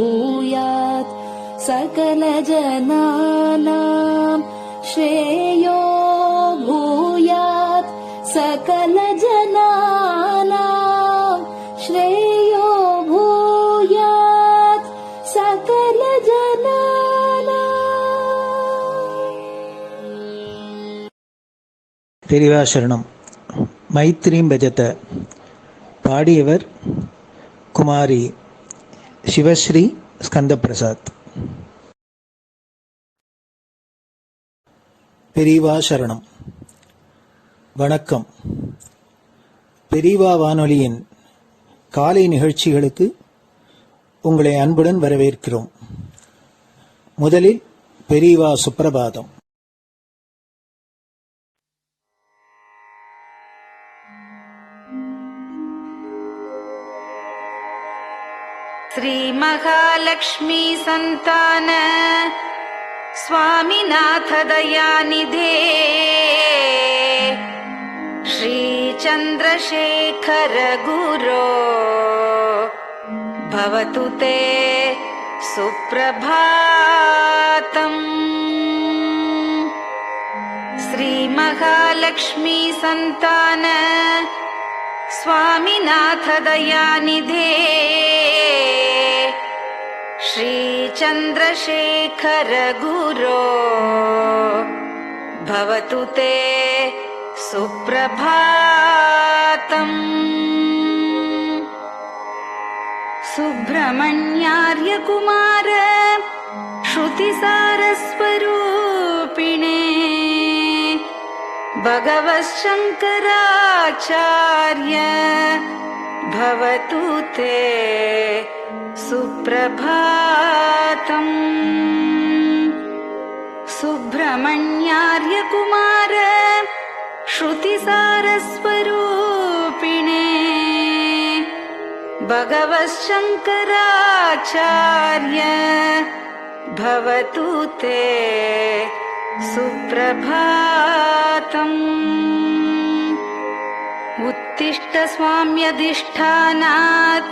भूयात् सकलजनानां श्रेयो भूयात् सकलजनानां श्रेयो भूयात् सकलजनानां. பெரியவா சரணம். மைத்ரீம் பஜத. பாடியவர் குமாரி சிவஸ்ரீ ஸ்கந்த பிரசாத். பெரியவா சரணம். வணக்கம். பெரியவா வானொலியின் காலை நிகழ்ச்சிகளுக்கு உங்களை அன்புடன் வரவேற்கிறோம். முதலில் பெரியவா சுப்பிரபாதம். श्री महालक्ष्मी संतान स्वामीनाथ दयानिधे श्री चंद्रशेखर गुरो भवतु ते सुप्रभातम्. श्री महालक्ष्मी संतान स्वामीनाथ दयानिधे श्री चंद्रशेखर गुरो भवतु ते सुप्रभातम्. सुब्रह्मण्यार्य कुमार श्रुतिसारस्वरूपिणे भगवच्छंकराचार्य भवतु ते सुप्रभातम्. सुब्रह्मण्यार्य कुमार श्रुतिसारस्वरूपिणे भगवच्छंकराचार्य भवतु ते सुप्रभातम्. उत्तिष्ठ स्वाम्यधिष्ठानात्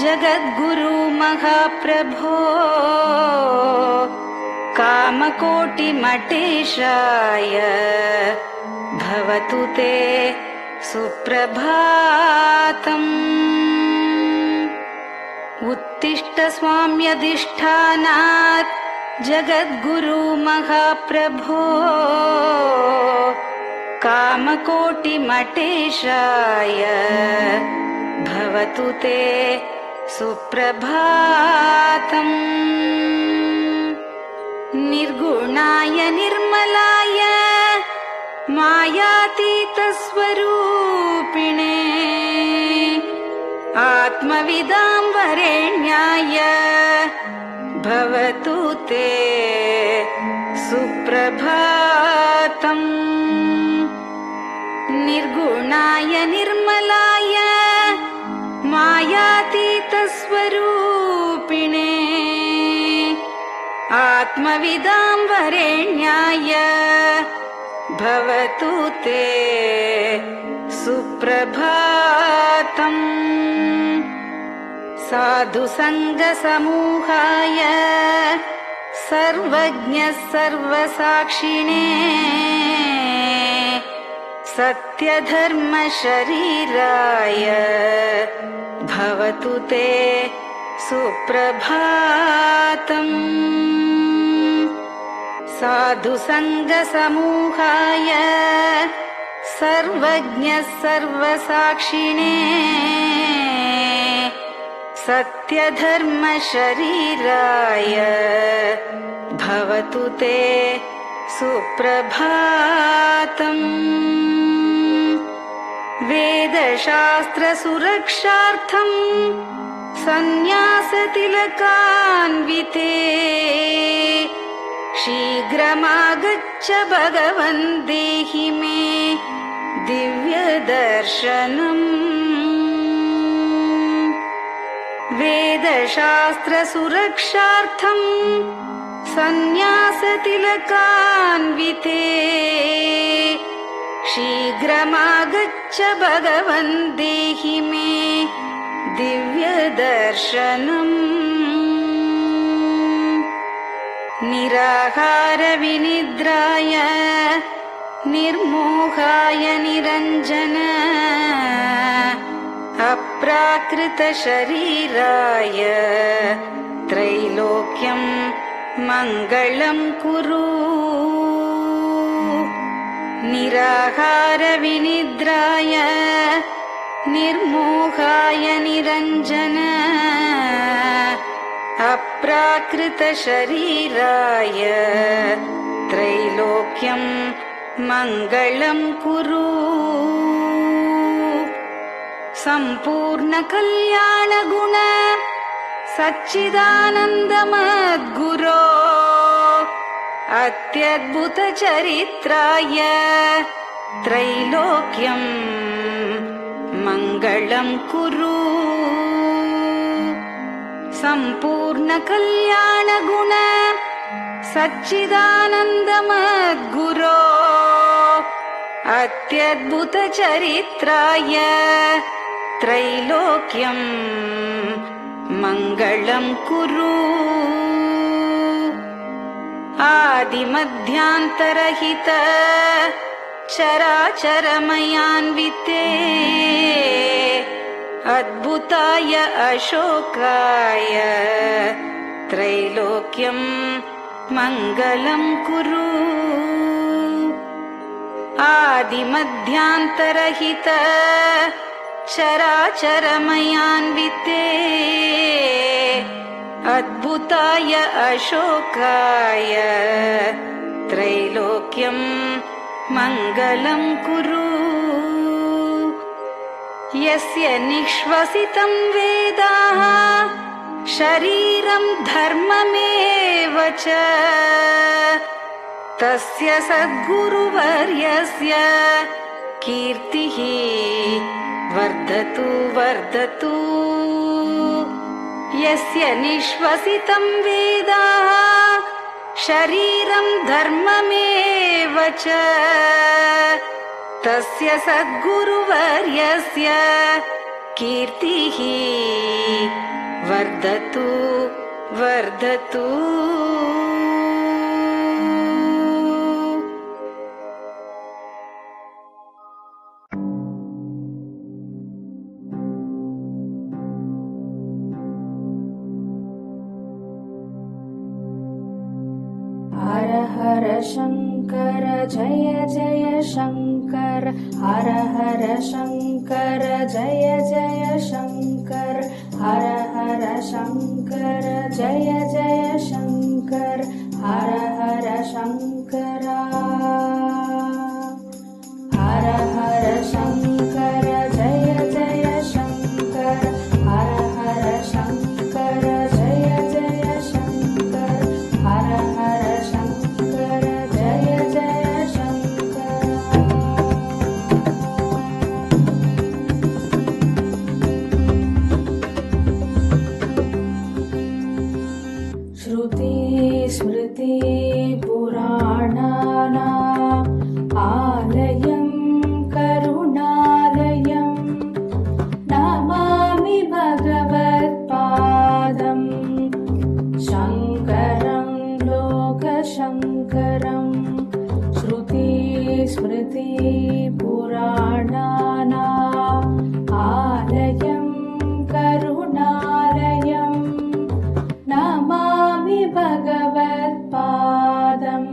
जगद्गुरु महाप्रभो कामकोटिमठेशाय भवतु ते सुप्रभातम्. उत्तिष्ठ स्वाम्यधिष्ठानात् जगद्गुरु महाप्रभो कामकोटिमठेशाय भवतु ते सुप्रभातम्. निर्गुणाय निर्मलाय मायातीतस्वरूपिणे आत्मविदां वरेण्याय भवतु ते सुप्रभातम्. निर्गुणाय निर्मलाय मायातीतस्वरूपिणे आत्मविदां वरेण्याय भवतु ते सुप्रभातम्. साधु संग समूहाय सर्वज्ञ सर्वसाक्षिणे सत्यधर्म शरीराय भवतु ते सुप्रभातम्. साधु संग समूहाय सर्वज्ञ सर्वसाक्षिणे सत्यधर्म शरीराय भवतु ते सुप्रभातम्. वेदशास्त्र सुरक्षार्थं सन्न्यासतिलकान्विते शीघ्रमागच्छ भगवन् देहि मे दिव्यदर्शनम्. वेदशास्त्र सुरक्षार्थं सन्न्यासतिलकान्विते शीघ्रमागच्छ भगवन् देहि मे दिव्यदर्शनम्. निराहार विनिद्राय निर्मोहाय निरञ्जन अप्राकृत शरीराय त्रैलोक्यं मङ्गलं कुरु। निराहार विनिद्राय निर्मोहाय निरञ्जन अप्राकृत शरीराय त्रैलोक्यं मङ्गलं कुरु। सम्पूर्ण कल्याण गुण सच्चिदानन्दमद्गुरो अत्यद्भुत चरित्राय त्रैलोक्यं मङ्गलं कुरु। सम्पूर्ण कल्याण गुण सच्चिदानन्दमद्गुरो अत्यद्भुत चरित्राय त्रैलोक्यं मङ्गलं कुरु। आदिमध्यान्तरहित चराचरमयान्विते अद्भुताय अशोकाय त्रैलोक्यं मङ्गलं कुरु। आदिमध्यान्तरहित चराचरमयान्विते अद्भुताय अशोकाय त्रैलोक्यं मङ्गलं कुरु। यस्य निःश्वसितं वेदाः शरीरं धर्ममेव च तस्य सद्गुरुवर्यस्य कीर्तिः वर्धतु वर्धतु। यस्य निःश्वसितं वेदाः शरीरं धर्ममेव च तस्य सद्गुरुवर्यस्य कीर्तिः वर्धतु वर्धतु। हर हर शंकर जय जय शंकर, हर हर शंकर जय जय शंकर, हर हर शंकर जय जय शंकर, हर हर शंकरा। हर हर शंकर जय जय शंकर, हर हर शंकर जय जय शंकर, हर हर शंकर जय जय शंकर। श्रुति स्मृति पुराणानाम् आलयं करुणालयं नमामि भगवत्पादं शङ्करं लोकशङ्करं। श्रुति स्मृति पुराणानाम् आलयं करुणालयं नमामि भगवत्पादं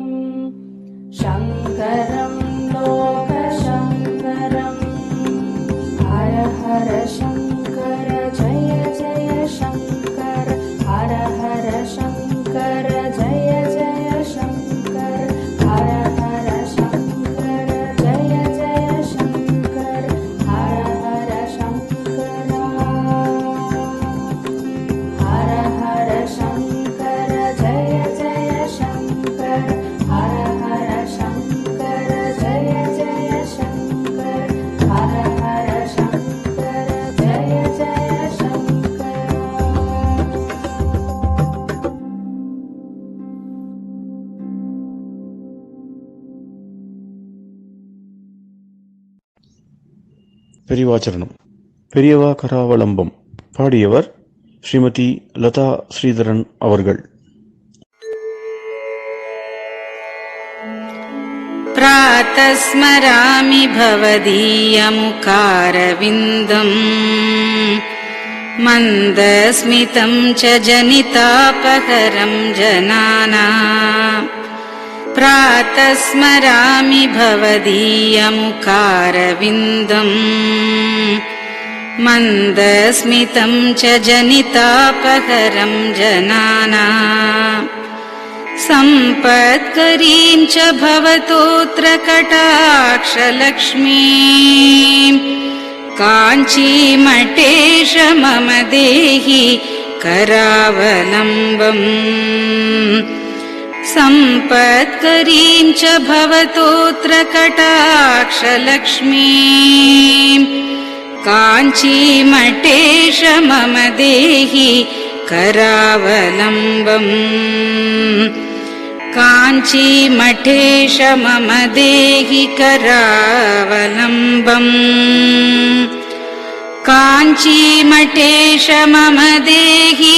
शङ्करं लोकशङ्करम्। हर हर शङ्कर जय जय शङ्कर, हर हर शङ्कर जय जय शङ्कर, हर हर शङ्कर जय जय शङ्कर, हर हर शङ्करा। हर हर शङ्कर जय जय शङ्कर, हर हर शङ्कर जय जय शङ्कर, हर हर शङ्कर जय जय शङ्कर। பெரியவாச்சரணம். பெரியவா கராவலம்பம். பாடியவர் ஸ்ரீமதி லதா ஸ்ரீதரன் அவர்கள். प्रातः स्मरामि भवदीयमुखारविन्दम् मन्दस्मितं च जनितापहरं जनानाम् प्रातः स्मरामि भवदीयमुखारविन्दम् मन्दस्मितं च जनितापहरं जनानाम् सम्पत्करीं च भवतोऽत्र कटाक्षलक्ष्मीम् काञ्चीमठेश मम देहि करावलम्बम् सम्पत्करीं च भवतोऽत्र कटाक्षलक्ष्मीम् काञ्चीमठेश मम देहि करावलम्बम् काञ्चीमठेश मम देहि करावलम्बम् काञ्चीमठेश मम देहि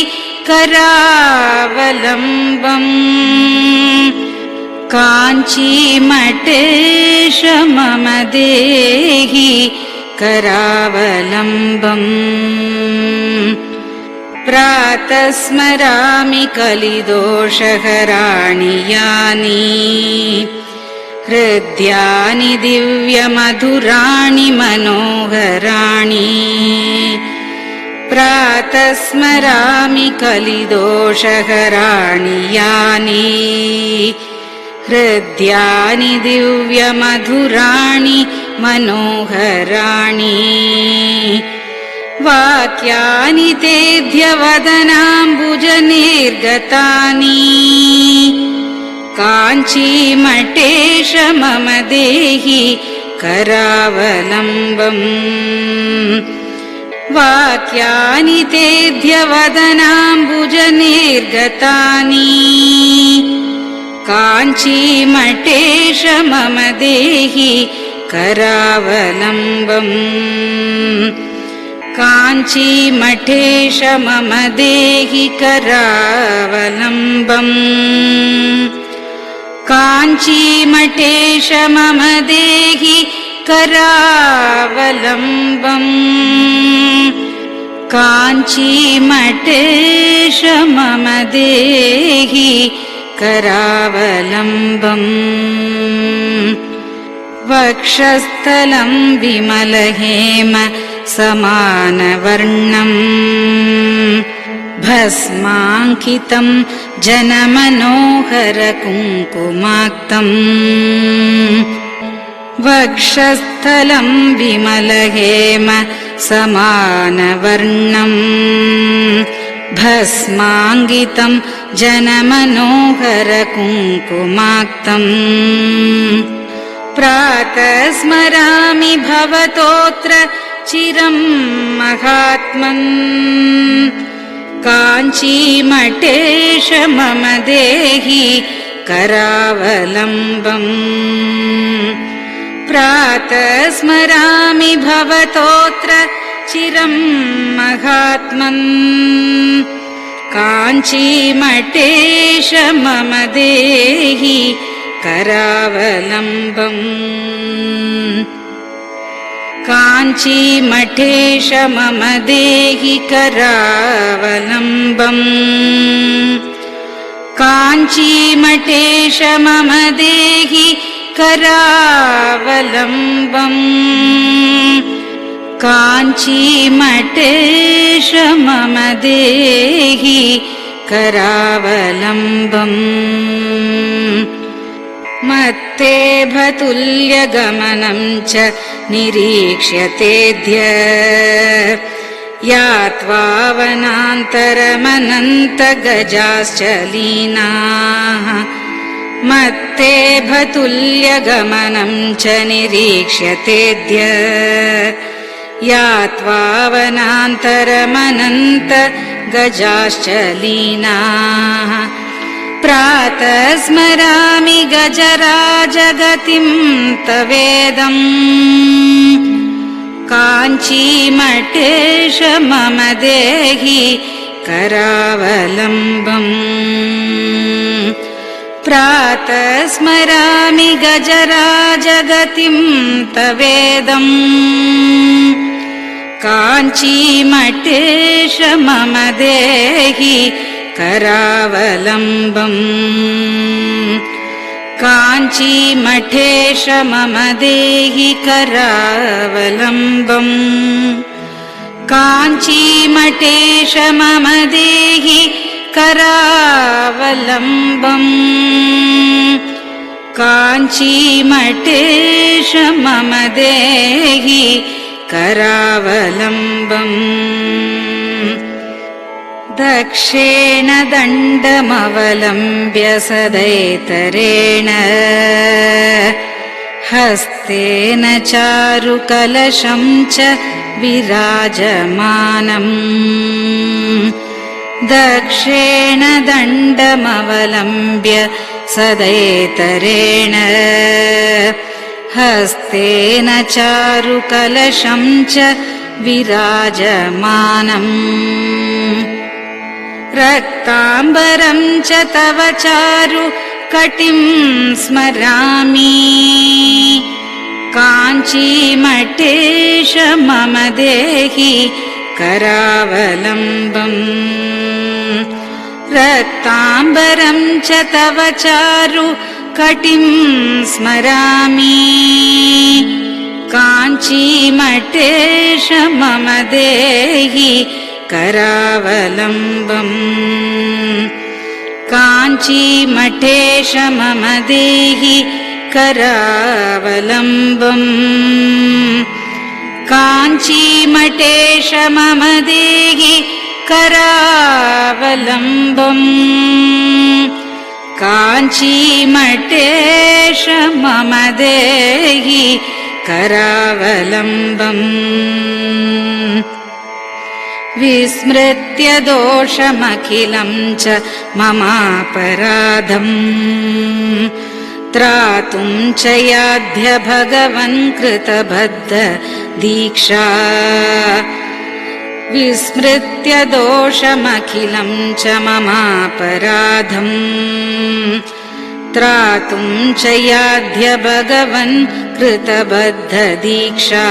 करावलम्बम् काञ्चीमठेश मम देहि करावलम्बम् प्रातः स्मरामि कलिदोषहराणि यानि हृद्यानि दिव्यमधुराणि मनोहराणि प्रातः स्मरामि कलिदोषहराणि यानि हृद्यानि दिव्यमधुराणि मनोहराणि वाक्यानि तेऽध्यवदनाम्बुजनिर्गतानि काञ्चीमठेश मम देहि करावलम्बम् वाक्यानि तेऽध्यवदनाम्बुजनिर्गतानि काञ्चीमठेश मम देहि करावलम्बम् काञ्चीमठेश मम देहि करावलम्बम् काञ्चीमठेश मम देहि करावलम्बम् काञ्चीमठेश मम देहि करावलम्बम् वक्षस्थलं विमलहेम समानवर्णम् भस्माङ्कितं जनमनोहर कुङ्कुमाक्तम् वक्षस्थलं विमलहेम समानवर्णम् भस्माङ्कितं जनमनोहर कुङ्कुमाक्तम् प्रातः स्मरामि भवतोऽत्र चिरं महात्मन् काञ्चीमठेश मम देहि करावलम्बम् प्रातः स्मरामि भवतोऽत्र चिरं महात्मन् काञ्चीमठेश मम देहि करावलम्बम् काञ्चीमठेश मम देहि करावलम्बम् काञ्चीमठेश मम देहि करावलम्बम् काञ्चीमठेश मम देहि करावलम्बम् मत्तेभतुल्यगमनं च निरीक्ष्यतेऽद्य यात्वावनान्तरमनन्तगजाश्च लीनाः मत्तेभतुल्यगमनं च निरीक्ष्यतेऽद्य यात्वावनान्तरमनन्तगजाश्च लीनाः प्रातः स्मरामि गजराजगतिं तवेदम् काञ्चीमठेश मम देहि करावलम्बम् प्रातः स्मरामि गजराजगतिं तवेदम् काञ्चीमठेश मम देहि करावलम्बम् काञ्चीमठेश मम देहि करावलम्बम् काञ्चीमठेश मम देहि करावलम्बम् काञ्चीमठेश मम देहि करावलम्बम् दक्षेण दण्डमवलम्ब्य सदैतरेण हस्तेन चारुकलशं च विराजमानम् दक्षेण दण्डमवलम्ब्य सदैतरेण हस्तेन चारुकलशं च विराजमानम् रक्ताम्बरं च तव चारु कटिं स्मरामि काञ्चीमठेश मम देहि करावलम्बम् रक्ताम्बरं च तव चारु कटिं स्मरामि काञ्चीमठेश मम देहि करावलम्बम् काञ्चीमठेश मम देहि करावलम्बम् काञ्चीमठेश मम देहि करावलम्बम् काञ्चीमठेश मम देहि करावलम्बम् विस्मृत्य दोषमखिलं च ममापराधम् त्रातुं च याध्य भगवन् कृतबद्ध दीक्षा विस्मृत्य दोषमखिलं च ममापराधम् त्रातुं च याध्य भगवन् कृतबद्ध दीक्षा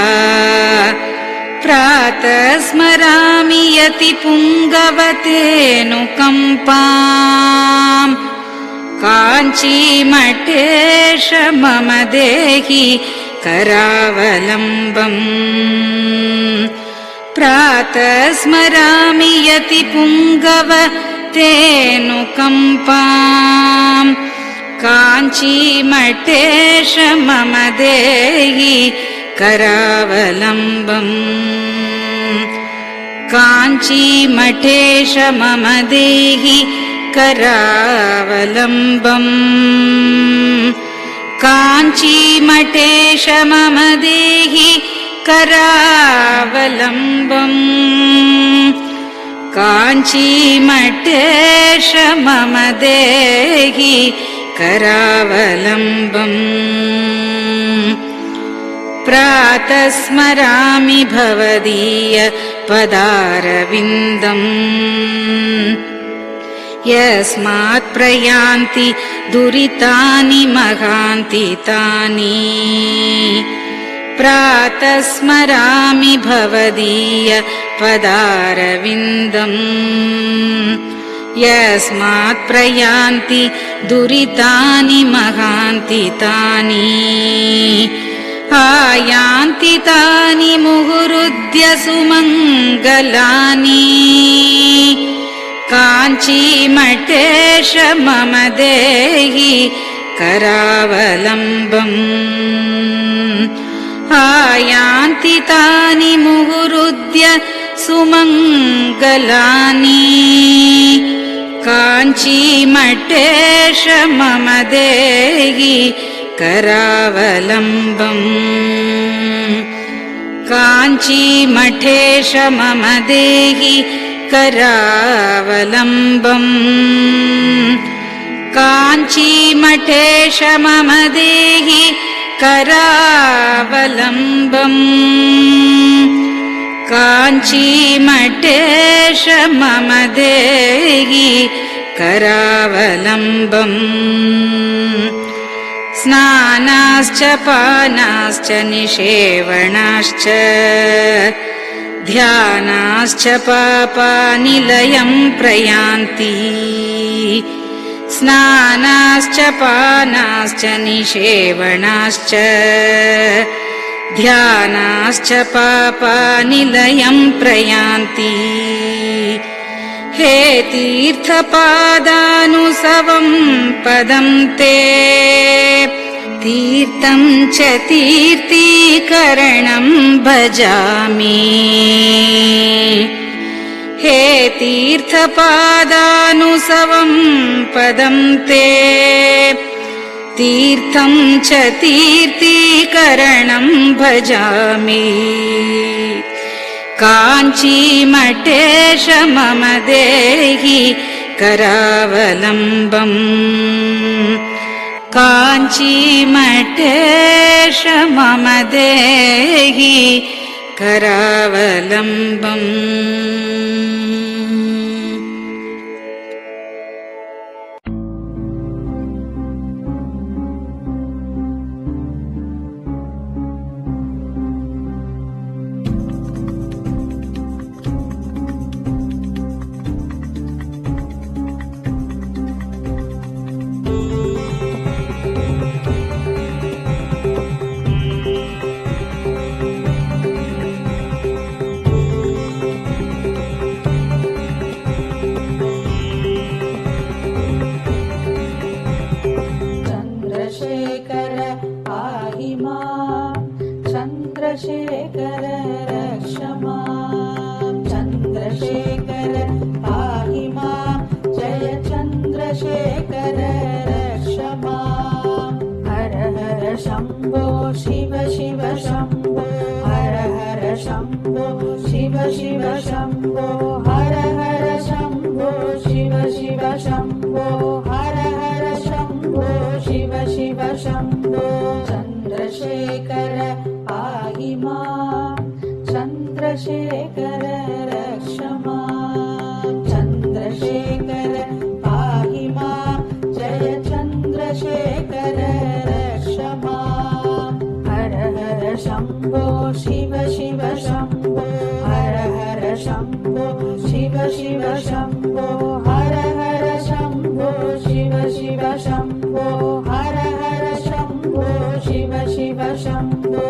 प्रातः स्मरामि यति पुङ्गवतेऽनुकम्पाम् काञ्चीमठेश मम देहि करावलम्बम् प्रातः स्मरामि यति पुङ्गवतेऽनुकम्पाम् काञ्चीमठेश मम देहि करावलम्बम् काञ्चीमठेश मम देहि करावलम्बम् काञ्चीमठेश मम देहि करावलम्बम् काञ्चीमठेश मम देहि करावलम्बम् प्रातः स्मरामि भवदीय पदारविन्दम् यस्मात् प्रयान्ति दुरितानि महान्ति तानि प्रातः स्मरामि भवदीय पदारविन्दम् यस्मात् प्रयान्ति दुरितानि महान्ति तानि आयान्ति तानि मुहुरुद्य सुमङ्गलानि काञ्चीमठेश मम देहि करावलम्बम् आयान्ति तानि मुहुरुद्य सुमङ्गलानि काञ्चीमठेश मम देहि करावलम्बम् काञ्चीमठेश मम देहि करावलम्बम् काञ्चीमठेश मम देहि करावलम्बम् काञ्चीमठेश मम देहि करावलम्बम् स्नानाश्च पानाश्च निषेवणाश्च ध्यानाश्च पापानिलयं प्रयान्ति स्नानाश्च पानाश्च निषेवणाश्च ध्यानाश्च पापानिलयं प्रयान्ति हे तीर्थपादानुसवं पदं ते तीर्थं च तीर्थीकरणं भजामि हे तीर्थपादानुसवं पदं ते तीर्थं च तीर्थीकरणं भजामि काञ्चीमठेश मम देहि करावलम्बम् काञ्चीमठेश मम देहि करावलम्बम् चन्द्रशेखर रक्ष मां चन्द्रशेखर पाहि मां जय चन्द्रशेखर रक्ष मां हर हर शम्भो शिव शिव शम्भो हर हर शम्भो शिव शिव शम्भो हर हर शम्भो शिव शिव शम्भो हर हर शम्भो शिव शिव शम्भो चन्द्रशेखर पाहि मां चन्द्रशेखर रक्ष मां चन्द्रशेखर पाहि मां जय चन्द्रशेखर रक्ष मां हर हर शम्भो शिव शिव शम्भो हर हर शम्भो शिव शिव शम्भो हर हर शम्भो शिव शिव शम्भो हर हर शम्भो शिव शिव शम्भो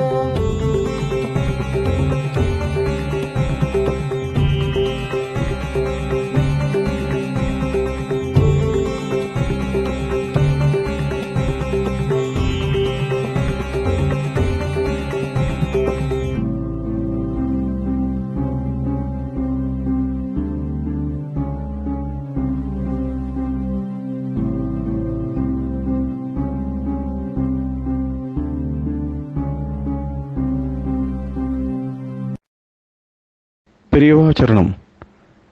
பெரியவா சரணம்.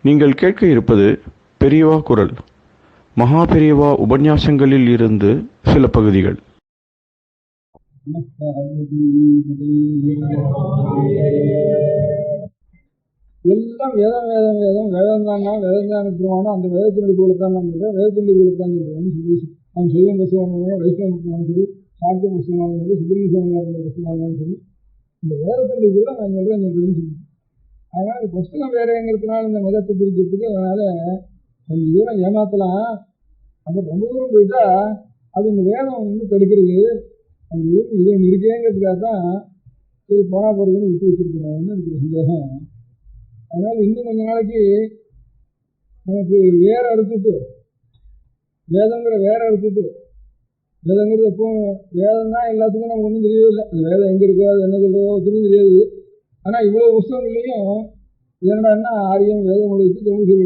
நீங்கள் கேட்க இருப்பது பெரியவா குரல். மகா பெரியவா உபன்யாசங்களில் இருந்து சில பகுதிகள். எல்லாம் வேதம் வேதம் வேதம் வேதம் தானா வேதம் தான் அனுப்புவானோ அந்த வேதத்தினுடைய குலத்தான் நான் சொல்கிறேன், வேதத்தினுடைய குலத்தான் சொல்கிறேன்னு சொல்லி அவன் சைவம் புஸ்தகம் வைஷ்ணவ புஸ்தகம் சரி, சாக்கிய புஸ்தகம் சரி, சுப்ரீம் சுவாமியாருடைய புஸ்தகம் சரி, இந்த வேதத்தினுடைய கூட நான் சொல்கிறேன்னு சொல்லி அதனால் இந்த புஸ்தகம் வேறேங்கிறதுனால இந்த மதத்தை பிரிக்கிறதுக்கு அதனால் கொஞ்சம் தூரம் ஏமாற்றலாம். அப்புறம் ரொம்ப தூரம் போயிட்டா அது இந்த வேதம் வந்து தடுக்கிறது. அது இது ஒன்று இருக்கேங்கிறதுக்காக தான் சரி போனால் போகிறதுன்னு விட்டு வச்சுருக்கூடாதுன்னு எனக்கு ஒரு சந்தேகம். அதனால் இன்னும் கொஞ்ச நாளைக்கு நமக்கு வேற எடுத்துட்டு வேதங்கிற வேற எடுத்துட்டு வேதங்கிறது எப்போ வேதம் தான் எல்லாத்துக்கும் நமக்கு ஒன்றும் தெரியவே இல்லை. அந்த வேதம் எங்கே இருக்கோ அது என்ன சொல்கிறதோ ஒன்றும் தெரியாது. ஆனால் இவ்வளோ புஸ்தகங்கள்லையும் என்னடான்னா ஆரியம் வேதம் உழைத்து தமிழ் சொல்லி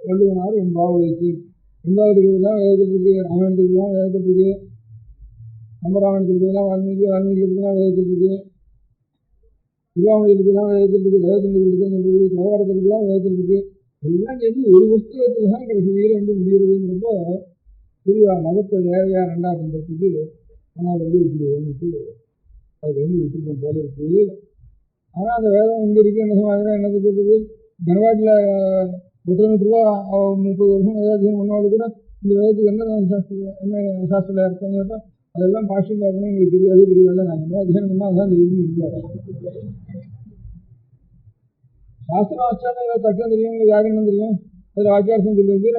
வள்ளுவனார் வெண்பாவை உழைத்து வெண்பாவை இருக்கிறதுலாம் வேதத்தில் இருக்குது, ராமாயணத்துக்கு தான் வேதத்தில் இருக்குது, கம்பராமாயணத்துக்கு இருக்கிறதுலாம் வால்மீகி இருக்கிறதுலாம் வேதத்தில் இருக்குது, திருவாமொழிக்கு தான் வேதத்தில் இருக்குது, வேதத்தில் இருக்குது, தேவாரத்துக்கு தான் வேதத்தில் இருக்குது. எல்லாம் சேர்ந்து ஒரு புஸ்தகத்தில் தான் கடைசியில் வந்து முடிகிறதுங்கிறப்போ பெரிய மதத்தை வேறையாக ரெண்டாக பண்ணுறதுக்கு ஆனால் வந்து விட்டுடுவோம்னுட்டு அது வந்து விட்டுருக்கோம் போல இருக்குது. ஆனால் அந்த வேதம் இங்கே இருக்குது என்ன சமாதினா என்னத்தை சொல்கிறது, கனவாட்டில் ₹100 30 வருஷம் வேதாத்தியம் பண்ணாலும் கூட இந்த வேதத்துக்கு என்ன சாஸ்திரம் அர்த்தம் கேட்டால் அதெல்லாம் பாஷ்யம் பார்க்கணும் எங்களுக்கு தெரியாது தெரியல. நாங்கள் என்ன அத்தியானம் பண்ணால் அதான் தெரியும். சாஸ்திரம் ஆச்சாரம் தட்டம் தெரியும், எங்களுக்கு யாருன்னு தெரியும். அதில் வாக்கியார்த்தம் சொல்லுவது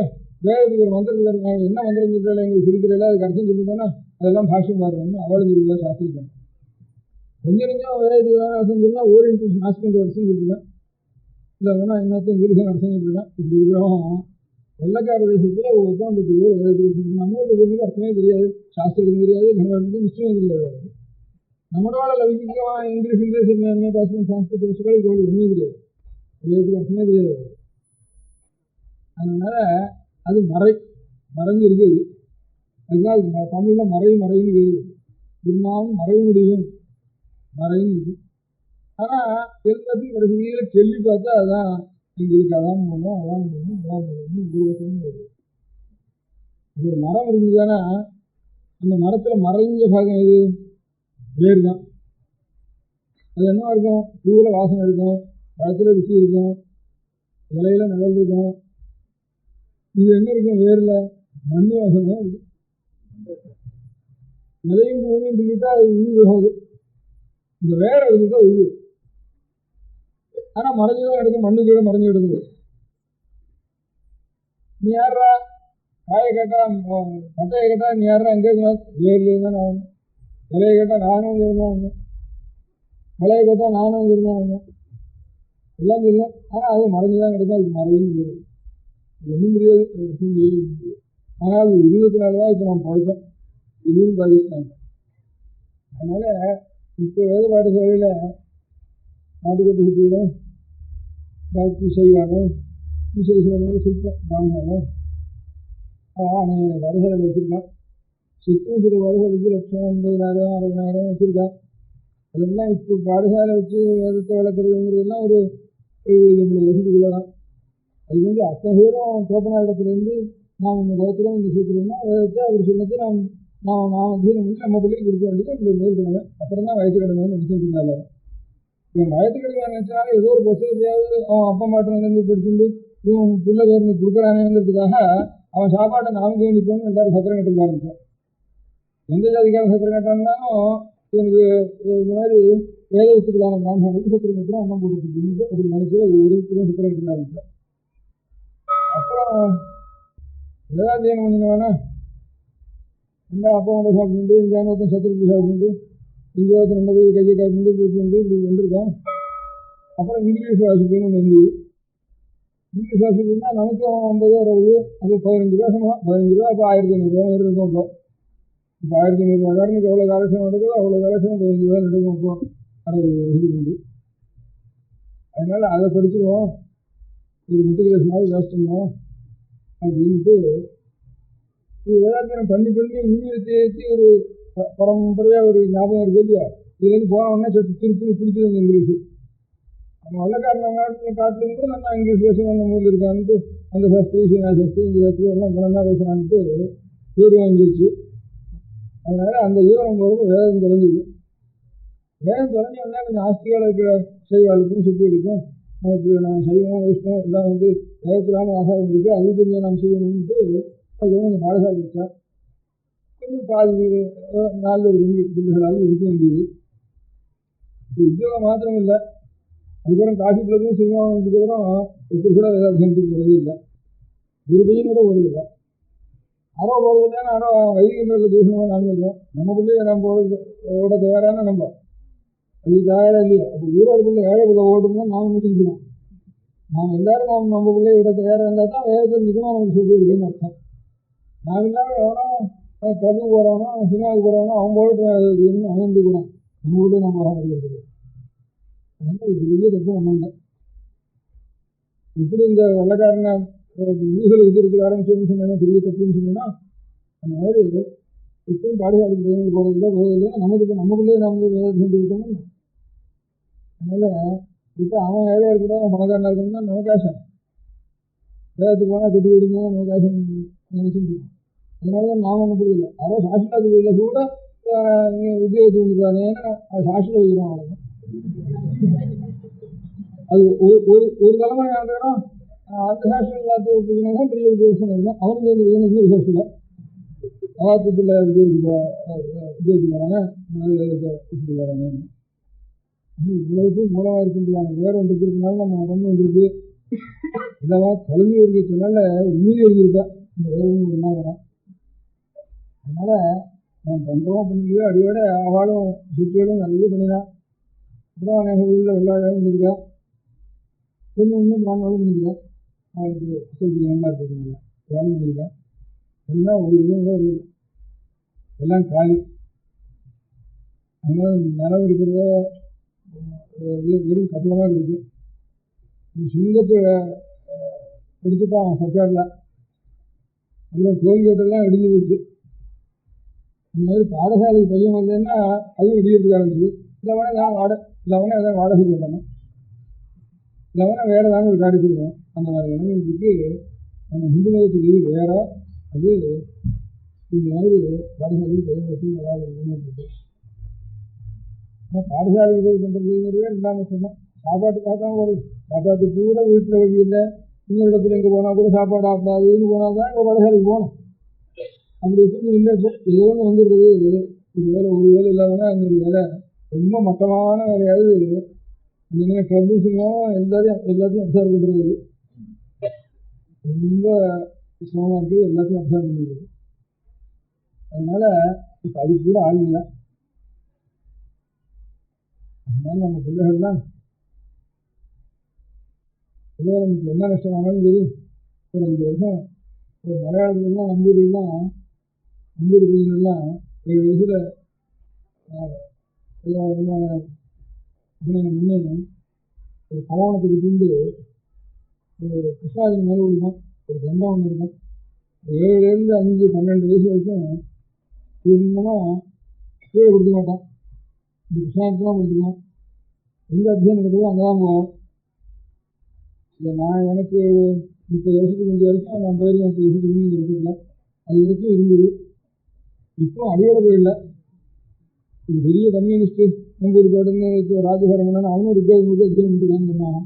வேதத்துக்கு ஒரு மந்திரத்தில் இருக்காங்க, என்ன மந்திரம் சொல்கிறாள் எங்களுக்கு இருக்கிறதில்ல, அதுக்கு அர்த்தம் சொல்லுவோன்னா அதெல்லாம் பாஷ்யம் பார்க்கணும்னு அவளும் சொல்லுவா சாஸ்திரிக்காங்க. கொஞ்சம் கொஞ்சம் வேதத்துக்கு தான் அர்த்தம் சொல்லலாம், ஓரியன்டல் மாஸ்கின்ற அர்த்தம் சொல்லிருக்கேன், இல்லை வேணா இன்னொருத்தன் விருதம் அர்த்தம் சொல்லிருக்கேன். இப்படி இருக்கிறோம் வெள்ளக்கார தேசத்தில் ஒவ்வொருத்தம் நம்மளுக்கு அர்த்தமே தெரியாது, சாஸ்திரத்துக்கும் தெரியாது, கணவனுக்கும் நிச்சயம் தெரியாது. நம்மளோட லௌகிக்கமாக இங்கிலீஷ் என்ன பேசணும், சாஸ்திரத்தை வச்சுக்கால் இது ஒன்றுமே தெரியாது, வேதத்துக்கு அர்த்தமே தெரியாது. அதனால அது மறைஞ்சு இருக்குது. அதுதான் தமிழில் மறைன்னு இருக்குது, இருந்தாலும் மறைய முடியும் மறைன்னு இருக்கு. ஆனால் எல்லாத்தையும் கடைசியில் சொல்லி பார்த்தா அதான் எங்களுக்கு அதான் போகணும் ஒரு மரம் இருந்ததுன்னா அந்த மரத்தில் மறைஞ்ச பாகம் எது? வேர் தான். அது என்ன இருக்கும்? பூவில் வாசனை இருக்கும், பழத்தில் ருசி இருக்கும், இலையில நிழல் இருக்கும். இது என்ன இருக்கும்? வேரில் மண் வாசனை தான் இருக்கு. இலையும் பூமியும் சொல்லிட்டா அது உயிர் போகாது, இந்த வேற இருந்துட்டா உயிர். ஆனால் மறைஞ்சுதான் எடுக்கும், மண்ணு கீழே மறைஞ்சு எடுக்குது. நீ யாரா காயை கேட்டா பட்டையை கேட்டா நீ யாரா எங்கே இருந்தாலும் வேர்ல இருந்தா நான் வந்தேன், இலையை கேட்டால் நானும் இங்கே இருந்தா வந்தேன், மலையை கேட்டால் நானும் இங்கே இருந்தா வந்தேன், எல்லாம் சொல்லலாம். ஆனால் அது மறைஞ்சுதான் கிடைக்கும், அதுக்கு மறையும் பேர் ஒன்றும் முடியாது, முடியாது. ஆனால் அது இருபத்தினால்தான் இப்போ நம்ம பழக்கம் இதுவும் பாகிஸ்தான். அதனால இப்போ வேத பாடசாலையில் நாட்டுக்கோட்டை சுற்றியிடும் பாக்கி செய்வானும் விசேஷம் சுத்தம் பிராமணனும் பாடசாலையில் வச்சுருக்கான். சுத்தம் சில பாடசாலைக்கு 1,50,000 60,000 வச்சுருக்கான். அதெல்லாம் இப்போ பாடசாலை வச்சு வேதத்தை வளர்க்குறதுங்கிறதுலாம் ஒரு 70 வருஷத்துக்குள்ள தான். அது வந்து அத்தனை பேரும் தோப்பனா இடத்துலேருந்து நாம் இந்த கோத்திரம் இந்த சூத்திரம்னா வேதத்தை அவர் சொன்னது நாம் அத்தியனம் பண்ணி நம்ம பிள்ளைக்கு கொடுக்க வேண்டியது அப்படி முதல் கிழமை. அப்புறம் தான் வயசு கிழமைன்னு நினச்சிட்டு இருந்தாங்க. இவன் வயசு கிழமை நினச்சாலும் ஏதோ ஒரு புத்தகத்தையாவது அவன் அப்பா மாட்டிலேருந்து படிச்சுட்டு இவன் பிள்ளை பேருந்து கொடுக்குறானேங்கிறதுக்காக அவன் சாப்பாட்டை நாம கவனிப்போம்னு எல்லாரும் சத்திரம் கட்டுக்க ஆரம்பித்தான். எந்த ஜாதிக்காரன் சத்திரம் கட்டாலும் எனக்கு இந்த மாதிரி வேதத்துக்குள்ளான பிராமணனுக்கு சத்திரம் கட்டுறோம் அண்ணன் போட்டுட்டு அப்படி நினைச்சு ஒருத்தரும் சத்திரம் கட்டுக்க ஆரம்பித்தான். அப்புறம் வேதாத்தியனம் பண்ணினவனா இந்த அப்பா கொண்ட சாப்பிட்டு இங்கே ஒருத்தன் சத்திரத்தை சாப்பிட்டு இங்கே ஒருத்தன் ரெண்டு போய் கையை காட்டிட்டு போயிட்டு வந்து இப்படி வந்துருக்கான். அப்புறம் இங்கிலீஷ் வாசிப்புன்னு ஒன்று வந்து இங்கிலீஷ் வாசிப்புன்னா நமக்கு 50 60 அப்போ 15 ரூபா சம்பளம், 15 ரூபா அப்போ 1,500 இருக்கும். இப்போ 1,500 காரனுக்கு எவ்வளோ கலெக்ஷன் நடக்குதோ அவ்வளோ கலெக்ஷன் 15 ரூபா நடக்கும். அப்போ 60 வருஷத்துக்கு உண்டு. அதனால அதை படிச்சுருவோம், ஒரு மெட்ரிகுலேஷனாவது வேஸ்ட் பண்ணுவோம் அப்படின்ட்டு வேதாத்தியனம் பண்ணி ஊழியத்தை ஏற்றி ஒரு பரம்பரையாக ஒரு ஞாபகம் இருக்கு இல்லையா. இதுலேருந்து போனவொடனே திருப்பி பிடிச்சது அந்த இங்கிலீஷு. அவன் வெள்ளக்காரன் காட்டிலும் கூட நல்லா இங்கிலீஷ் பேசணும் அந்த ஊரில் இருக்கான்ட்டு அந்த சாஸ்திரி சீனா சாஸ்திரி இந்த சாஸ்திரி எல்லாம் நல்லா பேசுகிறான்ட்டு பேர் வாங்கிடுச்சு. அதனால அந்த ஈவனம் போகிறப்ப வேதம் தொலைஞ்சிது. வேதம் தொலைஞ்சி வந்தால் கொஞ்சம் ஆஸ்திகால இருக்கிற செய்வாளுக்கும் சுற்றி இருக்கும். நமக்கு நம்ம செய்வோம் வைஷ்ணவம் எல்லாம் வந்து வேதத்திலான ஆசாரம் இருக்குது, அது கொஞ்சம் நாம் செய்யணும்ட்டு அது கொஞ்சம் பாடசாலை வச்சா கொஞ்சம் பாதி 4 பிள்ளைகளாவது இருக்க வேண்டியது. உத்தியோகம் மாத்திரம் இல்லை, அதுக்கப்புறம் காஃபி கிளப்பும் சினிமாவும் வந்ததுக்கப்புறம் ஒருத்தர் கூட வேதாத்தியனத்துக்கு போகிறது இல்லை, ஒரு பையன் கூட போகிறதில்லை. யாரோ போகிறது இல்லைன்னா யாரோ வைதிக முறையில் தூஷணமாக நாங்கள் இருக்கோம். நம்ம பிள்ளைய நம்ம ஓட தயாரான நம்ம அது தயாராக இல்லையா. அப்போ ஊரார் பிள்ளை ஏழை பிள்ளை ஓடும்போது நாம் நினைச்சுருக்கோம். நாம் எல்லாரும் நம்ம பிள்ளைய விட தயாராக இருந்தால் தான் வேதத்தில் நிஜமாக நமக்கு சொல்லியிருக்குன்னு அர்த்தம். நாம் இல்லாமல் எவனோ கிளப்புக்கு போகிறவனோ சினிமாவுக்கு போகிறவனோ அவன் போட்டு அவன் கூட நம்ம வீட்டையும் நம்ம வர முடியாது. அதனால் இது பெரிய தப்பு நம்ம இல்லை. இப்படி இந்த வெள்ளக்காரனை ஊர்கள் இருக்கிறதுக்கு ஆரம்பிச்சு சொன்னா பெரிய தப்புன்னு சொன்னீங்கன்னா அந்த மாதிரி இப்பவும் பாடசாலைக்கு பையனுக்கு போகிறதில்லை நமக்கு இப்போ நம்ம பிள்ளைய நம்ம வேலை செஞ்சு விட்டோம்னு. அதனால் விட்டு அவன் ஏழையாக இருக்கக்கூடாது, அவன் பணக்காரனாக இருக்கணும்னா நமக்கு ஆசை. வேலைக்கு போனால் கட்டி விடுங்க நமக்கு ஆசை நினைச்சுட்டு இருக்கோம். அதனால தான் நாம் ஒன்றும் புரியல. யாரோ சாஸ்திரத்தில் கூட உத்தியோகத்துக்கு வந்துருக்காங்க, ஏன்னா அது சாஸ்திரம் வைக்கிறோம். அவ்வளோதான். அது ஒரு தலைமுறை ஆண்டோம் அந்த சாஸ்திரம் எல்லாத்தையும் ஒப்பிக்கினா பெரிய வித்தியாசம் இருக்கும். அவனுக்கு வந்து எனக்கு விசேஷம் இல்லை. அவாத்துக்குள்ள உத்தியோகத்துக்கு போகிறாங்க, கூப்பிட்டு போகிறாங்க. இவ்வளவுக்கும் மூலமாக இருக்க முடியாது. வேற ஒன்று இருக்கிறதுனால நம்ம உடம்பு வந்துருக்கு. இதெல்லாம் தொலைஞ்சி இருக்கிறதுனால உண்மையை எழுதியிருப்பேன். இந்த வேதம் ஒன்றா வரும். அதனால நான் பண்ணுறோம் பண்ணலையோ அடியோட அவளும் சுற்றியோடும் நிறைய பண்ணினான். அப்புறம் அநேக ஊரில் வெள்ளாடும் பண்ணியிருக்கேன். கொஞ்சம் இன்னும் பிராமணாலும் பண்ணியிருக்கேன். அவளுக்கு சொல்றது நல்லா இருக்கிறதுனால வேலை பண்ணியிருக்கேன். எல்லாம் ஒரு விதம் கூட ஒரு எல்லாம் காலி. அதனால நிலம் இருக்கிறதோ வெறும் கட்டணமாக இருக்குது. இந்த சுங்கத்தை எடுத்துட்டான் சர்க்காரில். அப்புறம் டோல்கேட்டெல்லாம் இடிஞ்சு போச்சு. இந்த மாதிரி பாடசாலைக்கு பையன் வந்தேன்னா அதுவும் இடிக்கிறதுக்கு ஆரம்பிச்சுது. இல்லைனா இல்லைனா ஏதாவது வாடகைக்கு விடணும், இல்லைனா வேறு ஏதாவது ஒரு காரியத்துக்கு விடணும். அந்த மாதிரி இளைஞர்களுக்கு நம்ம இந்து மதத்துக்கு இது வேற. அது இந்த மாதிரி பாடசாலைக்கு பையன் வச்சு வராது இளைஞர்களுக்கு. ஆனால் பாடசாலைக்கு போய் பண்ணுறதுங்கிறதே ரெண்டாம் சொன்னோம். சாப்பாட்டுக்காக தான் வருது. சாப்பாட்டுக்கு கூட வீட்டில் வழி இல்லை. இன்னொரு இடத்துல எங்கே போனால் கூட சாப்பாடு ஆப்பாதுன்னு போனால் தான் எங்கள் பாடசாலைக்கு போகணும். அப்படி வச்சுருக்கு இல்லை. இப்போ ஏதோ ஒன்று வந்துடுறது. ஒரு வேலை இல்லாதனா இன்னொரு வேலை ரொம்ப மட்டமான வேலையாவது அந்த நேரம் கிளம்புச்சுன்னா எல்லாத்தையும் அப்சர்வ் பண்ணுறது ரொம்ப சிரமமாக இருக்குது. எல்லாத்தையும் அப்சர்வ் பண்ணிடுறது. அதனால இப்போ அதுக்கு கூட ஆள் இல்லை. அதனால நம்ம பிள்ளைகள்லாம் ஏதோ நமக்கு என்ன நஷ்டமானாலும் சரி ஒரு 5 வருஷம் ஒரு மலையாளத்துலாம் நம்பூரி பையனெல்லாம் 7 வயசில் முன்னே ஒரு பவானத்துக்கு தீண்டு ஒரு கிருஷ்ணாஜி மேலே விடுவோம். ஒரு தண்டம் ஒன்று இருக்கும். 7லேருந்து 5, 12 வயசு வரைக்கும் பூர்ணமாக கீழே கொடுக்க மாட்டான். இந்த கிருஷ்ணாஜிலாம் கொடுத்துக்கலாம். எங்கே அத்தியானம் நடக்குதோ அங்கே தான் போவோம். இல்லை நான் எனக்கு 30 வருஷத்துக்கு முந்தைய வரைக்கும் நான் போயிருக்கேன். 30 வருஷத்துக்கு முந்தைய இருக்கிறதுல அது வரைக்கும் இருந்தது. இப்போ அடியோட போயிடல. இது பெரிய கம்யூனிஸ்ட்டு நம்பூர் பாடுன்னு ராஜகாரம் பண்ணாலும் அவனும் ஒரு அத்தியானம் பண்ணிட்டுருக்கான்னு சொன்னாங்க.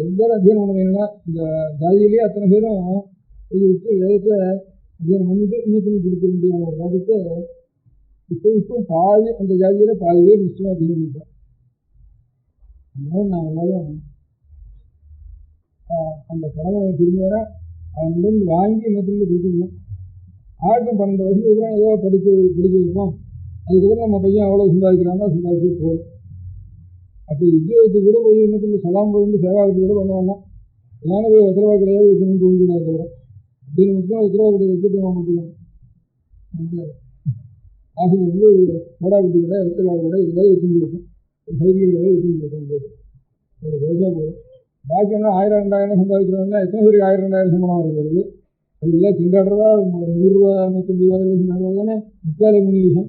எல்லாரும் அத்தியானம் பண்ண வேணும்னா இந்த ஜாதியிலேயே அத்தனை பேரும் விட்டு வேதத்தை அத்தியானம் பண்ணிட்டு இன்னொருத்தனுக்கு கொடுக்க முடியாத ஒரு ராஜ்யத்தை இப்போ பாதி அந்த ஜாதியில் பாதி பேர் நிச்சயமாக அத்தியானம் பண்ணிப்பேன். அதனால நான் எல்லாரும் அந்த கடமை திரும்ப வர அவன்கிட்ட வாங்கி இன்னொருத்தருக்கு கொடுத்துருந்தோம். 12 வருஷத்துக்கு அப்புறம் ஏதோ படிக்க வைப்போம். அதுக்கப்புறம் நம்ம பையன் அவ்வளோ சம்பாதிக்கிறான்னா சம்பாதிச்சு போகும். அப்போ உத்தியோகத்துக்கு கூட போய் இன்னொருத்தருக்கு சலாம் போயிட்டு சேவாகத்துக்கு கூட பண்ண வேண்டாம். ஏன்னா போய் உத்தரவா கிடையாது வைக்கணும்னு தோன்றுனா அதுக்கப்புறம் அப்படின்னு மட்டும் உத்தரவா கிடையாது வச்சுட்டு மாட்டோம். ஆசிரியர் வந்து மோடாபுத்தி கடை உத்தரவா கடை ஏதாவது வச்சுட்டு இருக்கும். ஒரு சைக்கிள் கிடையாது வச்சுட்டு இருக்கும் போது ஒரு பைசா போதும். பாக்கி என்ன 1000 2000 சம்பாதிக்கிறவங்க எத்தனை பேருக்கு 1000 2000 சம்பளம் வருது. அதுக்கெல்லாம் திண்டாடுறதா 100 ரூபா 150 ரூபா திண்டாடுறதா தானே 3 நிமிஷம்.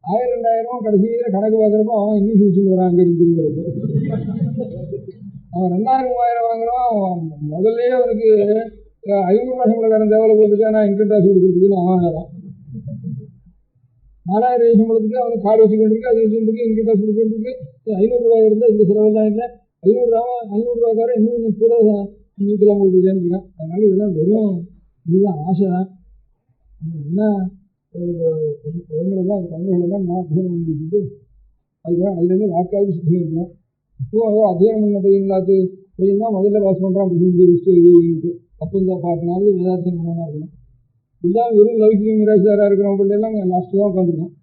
1000 2000 கடைசியில் கணக்கு பார்க்குறப்போ அவன் இங்கிலீஷ் வச்சுட்டு வரான். அங்கே இருந்து அவன் 2000 3000 வாங்குறான். முதல்ல அவனுக்கு 500 ரூபா சம்பளக்காரன் தேவையில் போட்டுக்கா நான் இன்கம் டேக்ஸ் கொடுக்குறதுக்குன்னு அவன் வாங்குறான். 4000 சம்பளத்துக்கு அவனுக்கு கார்டு வச்சுக்கிட்டு அது வச்சுருக்கு இன்கம் டேக்ஸ் கொடுக்கிட்டு 500 ரூபாய் இருந்தால் இந்த செலவெல்லாம் இல்லை. 500 ரூபாக்காரன் இன்னும் கொஞ்சம் கூட நீக்கெல்லாம் கொடுத்துருக்கேன்னு இருக்கான். அதனால இதெல்லாம் வெறும் இதுதான் ஆசை தான். என்ன குழந்தைகளெல்லாம் குழந்தைகளெல்லாம் நான் அத்தியானம் பண்ணி விட்டுட்டு அதுக்கப்புறம் அதுலேருந்து வாக்காவது சுற்றி இருக்கணும். இப்போ அத்தியானம் பண்ண பையன் தான் முதல்ல பாஸ் பண்ணுறான். லிஸ்ட்டு அப்போ இந்த 10 நாள் வேதாத்தியம் பண்ணால் இருக்கணும். இல்லாமல் வெறும் லௌகிக மிராசிதாராக இருக்கிறவங்க பிள்ளைலாம் நான் லாஸ்ட்டு தான் உட்காந்துருக்கேன்.